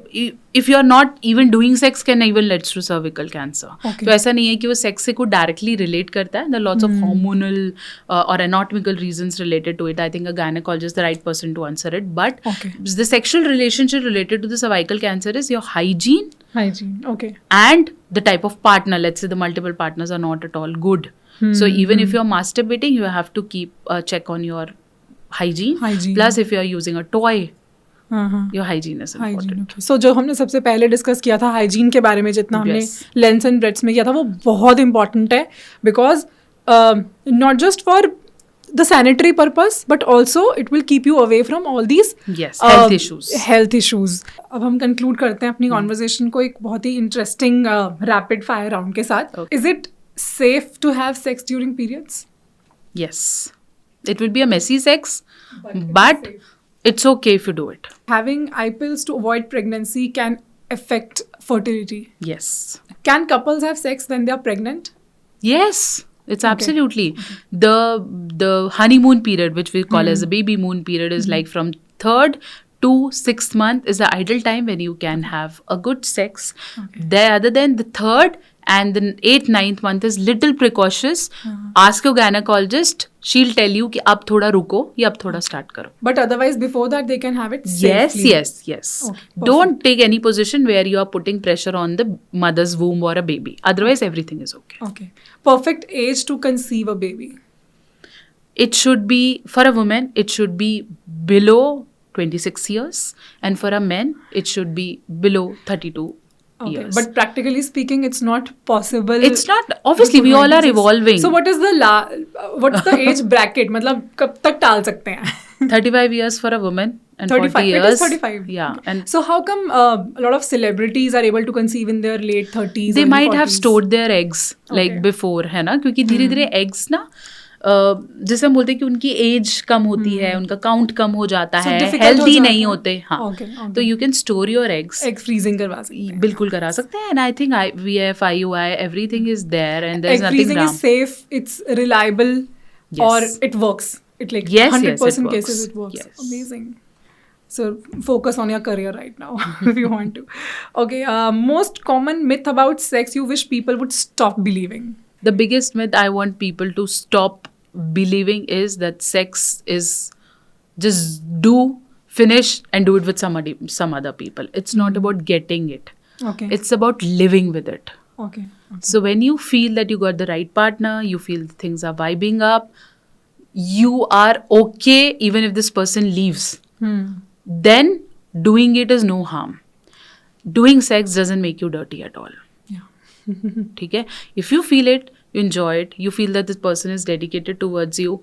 if you are not even doing sex can even lead to cervical cancer. Okay. तो ऐसा नहीं है कि वो sex से कोई directly relate करता है. There are lots of hormonal or anatomical reasons related to it. I think a gynecologist is the right person to answer it. But Okay. the sexual relationship related to the cervical cancer is your hygiene Okay. and the type of partner. Let's say the multiple partners are not at all good. So even if you're masturbating, you have to keep a check on your hygiene. Plus if you're using a toy, your hygiene is important. Hygiene. So जो हमने सबसे पहले डिस्कस किया था हाइजीन के बारे में, जितना हमने Yes. लेंस एंड ब्रेड्स में किया था, वो बहुत इंपॉर्टेंट है, because not just for the sanitary purpose but also it will keep you away from all these Yes, health issues. Health issues. अब हम कंक्लूड करते हैं अपनी कॉन्वर्जेशन को एक बहुत ही इंटरेस्टिंग रैपिड फायर राउंड के साथ. Okay. Is it safe to have sex during periods? Yes. It will be a messy sex, but it's okay if you do it. Having eye pills to avoid pregnancy can affect fertility. Yes. Can couples have sex when they are pregnant? Yes. It's absolutely the honeymoon period, which we call as a baby moon period, is like from 3rd to 6th month is the ideal time when you can have a good sex. There, other than the 3rd and the 8th, 9th month is little precautious. Ask your gynecologist. She'll tell you कि अब थोड़ा रुको या अब थोड़ा start करो. But otherwise, before that, they can have it Yes, safely. yes. Okay, Don't take any position where you are putting pressure on the mother's womb or a baby. Otherwise, everything is okay. Okay. Perfect age to conceive a baby. It should be, for a woman, it should be below 26 years. And for a man, it should be below 32 Okay. years. But practically speaking, it's not possible. It's not, obviously, we all are evolving. So what is what's the age bracket? मतलब कब तक टाल सकते हैं? 35 years for a woman and 35. 40 It years. is 35. Yeah. And So how come a lot of celebrities are able to conceive in their late 30s? they early might have 40s? stored their eggs like Okay. before, है ना? क्योंकि धीरे धीरे eggs ना जैसे हम बोलते हैं कि उनकी एज कम होती है, उनका काउंट कम हो जाता So है, difficult हो हेल्दी जाता नहीं है। होते, हाँ, Okay, okay. तो you can store your eggs, egg freezing करवा सकते हैं। बिल्कुल करा सकते हैं, and I think VF IUI everything is there and there is Egg nothing freezing is wrong. safe, it's reliable, Yes. or it works. It like Yes, 100% it cases works. it works. Yes. Amazing. So focus on your career right now if you want to. Okay, most common myth about sex you wish people would stop believing. The biggest myth I want people to stop believing is that sex is just do, finish, and do it with some other people. It's not about getting it. Okay. It's about living with it. Okay. So when you feel that you got the right partner, you feel things are vibing up, you are okay even if this person leaves, then doing it is no harm. Doing sex doesn't make you dirty at all. ठीक है, if you feel it, you enjoy it, you feel that this person is dedicated towards you,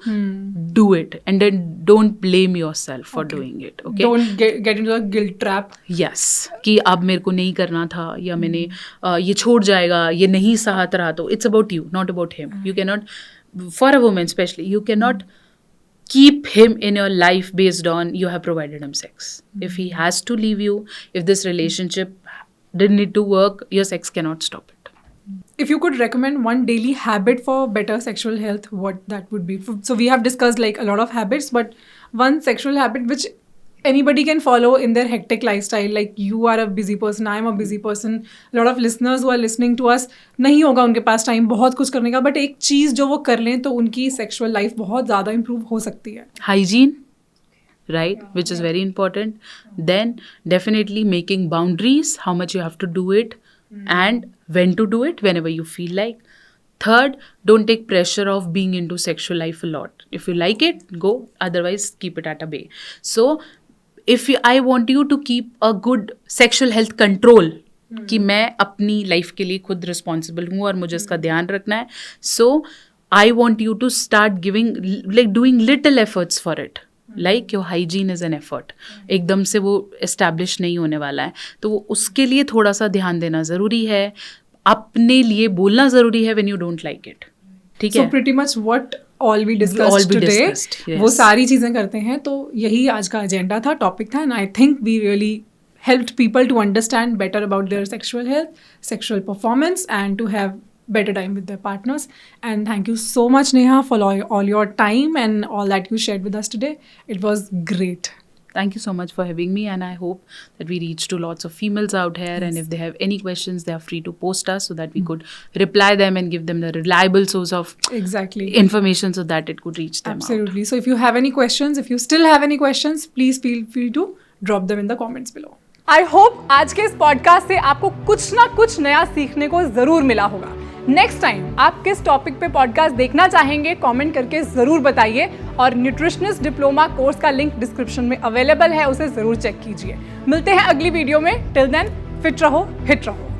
do it, and then don't blame yourself for doing it. Okay, Don't get into a guilt trap. yes, कि अब मेरे को नहीं करना था, या मैंने ये छोड़ जाएगा, ये नहीं सहत रहा, तो it's about you, not about him. You cannot, for a woman especially, you cannot keep him in your life based on you have provided him sex. If he has to leave you, if this relationship didn't need to work, your sex cannot stop it. If you could recommend one daily habit for better sexual health, what that would be? So we have discussed like a lot of habits, but one sexual habit which anybody can follow in their hectic lifestyle. Like you are a busy person, I am a busy person. A lot of listeners who are listening to us, नहीं होगा उनके पास टाइम बहुत कुछ करने का, बट एक चीज़ जो वो कर लें तो उनकी सेक्सुअल लाइफ बहुत ज़्यादा इम्प्रूव हो सकती है. Hygiene, right, which is very important. Then definitely making boundaries, how much you have to do it and when to do it, whenever you feel like. Third, don't take pressure of being into sexual life a lot. If you like it, go, otherwise keep it at a bay. So if I want you to keep a good sexual health control, कि मैं अपनी लाइफ के लिए खुद रिस्पॉन्सिबल हूँ और मुझे इसका ध्यान रखना है, so I want you to start giving, like doing little efforts for it. Like your hygiene is an effort, एकदम से वो एस्टैब्लिश नहीं होने वाला है, तो वो उसके लिए थोड़ा सा ध्यान देना ज़रूरी है, अपने लिए बोलना ज़रूरी है when you don't like it. ठीक So है, pretty much what all we discussed All we today, discussed, yes. वो सारी चीज़ें करते हैं. तो यही आज का एजेंडा था, टॉपिक था, and I think we really helped people to understand better about their sexual health, sexual performance, and to have better time with their partners. And thank you so much, Neha, for all your time and all that you shared with us today. It was great. thank you so much for having me, and I hope that we reach to lots of females out here, and if they have any questions, they are free to post us so that we could reply them and give them the reliable source of Exactly. information so that it could reach them out. Absolutely. So if you have any questions, if you still have any questions, please feel free to drop them in the comments below. I hope आज के इस पॉडकास्ट से आपको कुछ ना कुछ नया सीखने को जरूर मिला होगा. नेक्स्ट टाइम आप किस टॉपिक पे पॉडकास्ट देखना चाहेंगे कमेंट करके जरूर बताइए, और न्यूट्रिशनिस्ट डिप्लोमा कोर्स का लिंक डिस्क्रिप्शन में अवेलेबल है, उसे जरूर चेक कीजिए. मिलते हैं अगली वीडियो में. टिल देन फिट रहो, हिट रहो.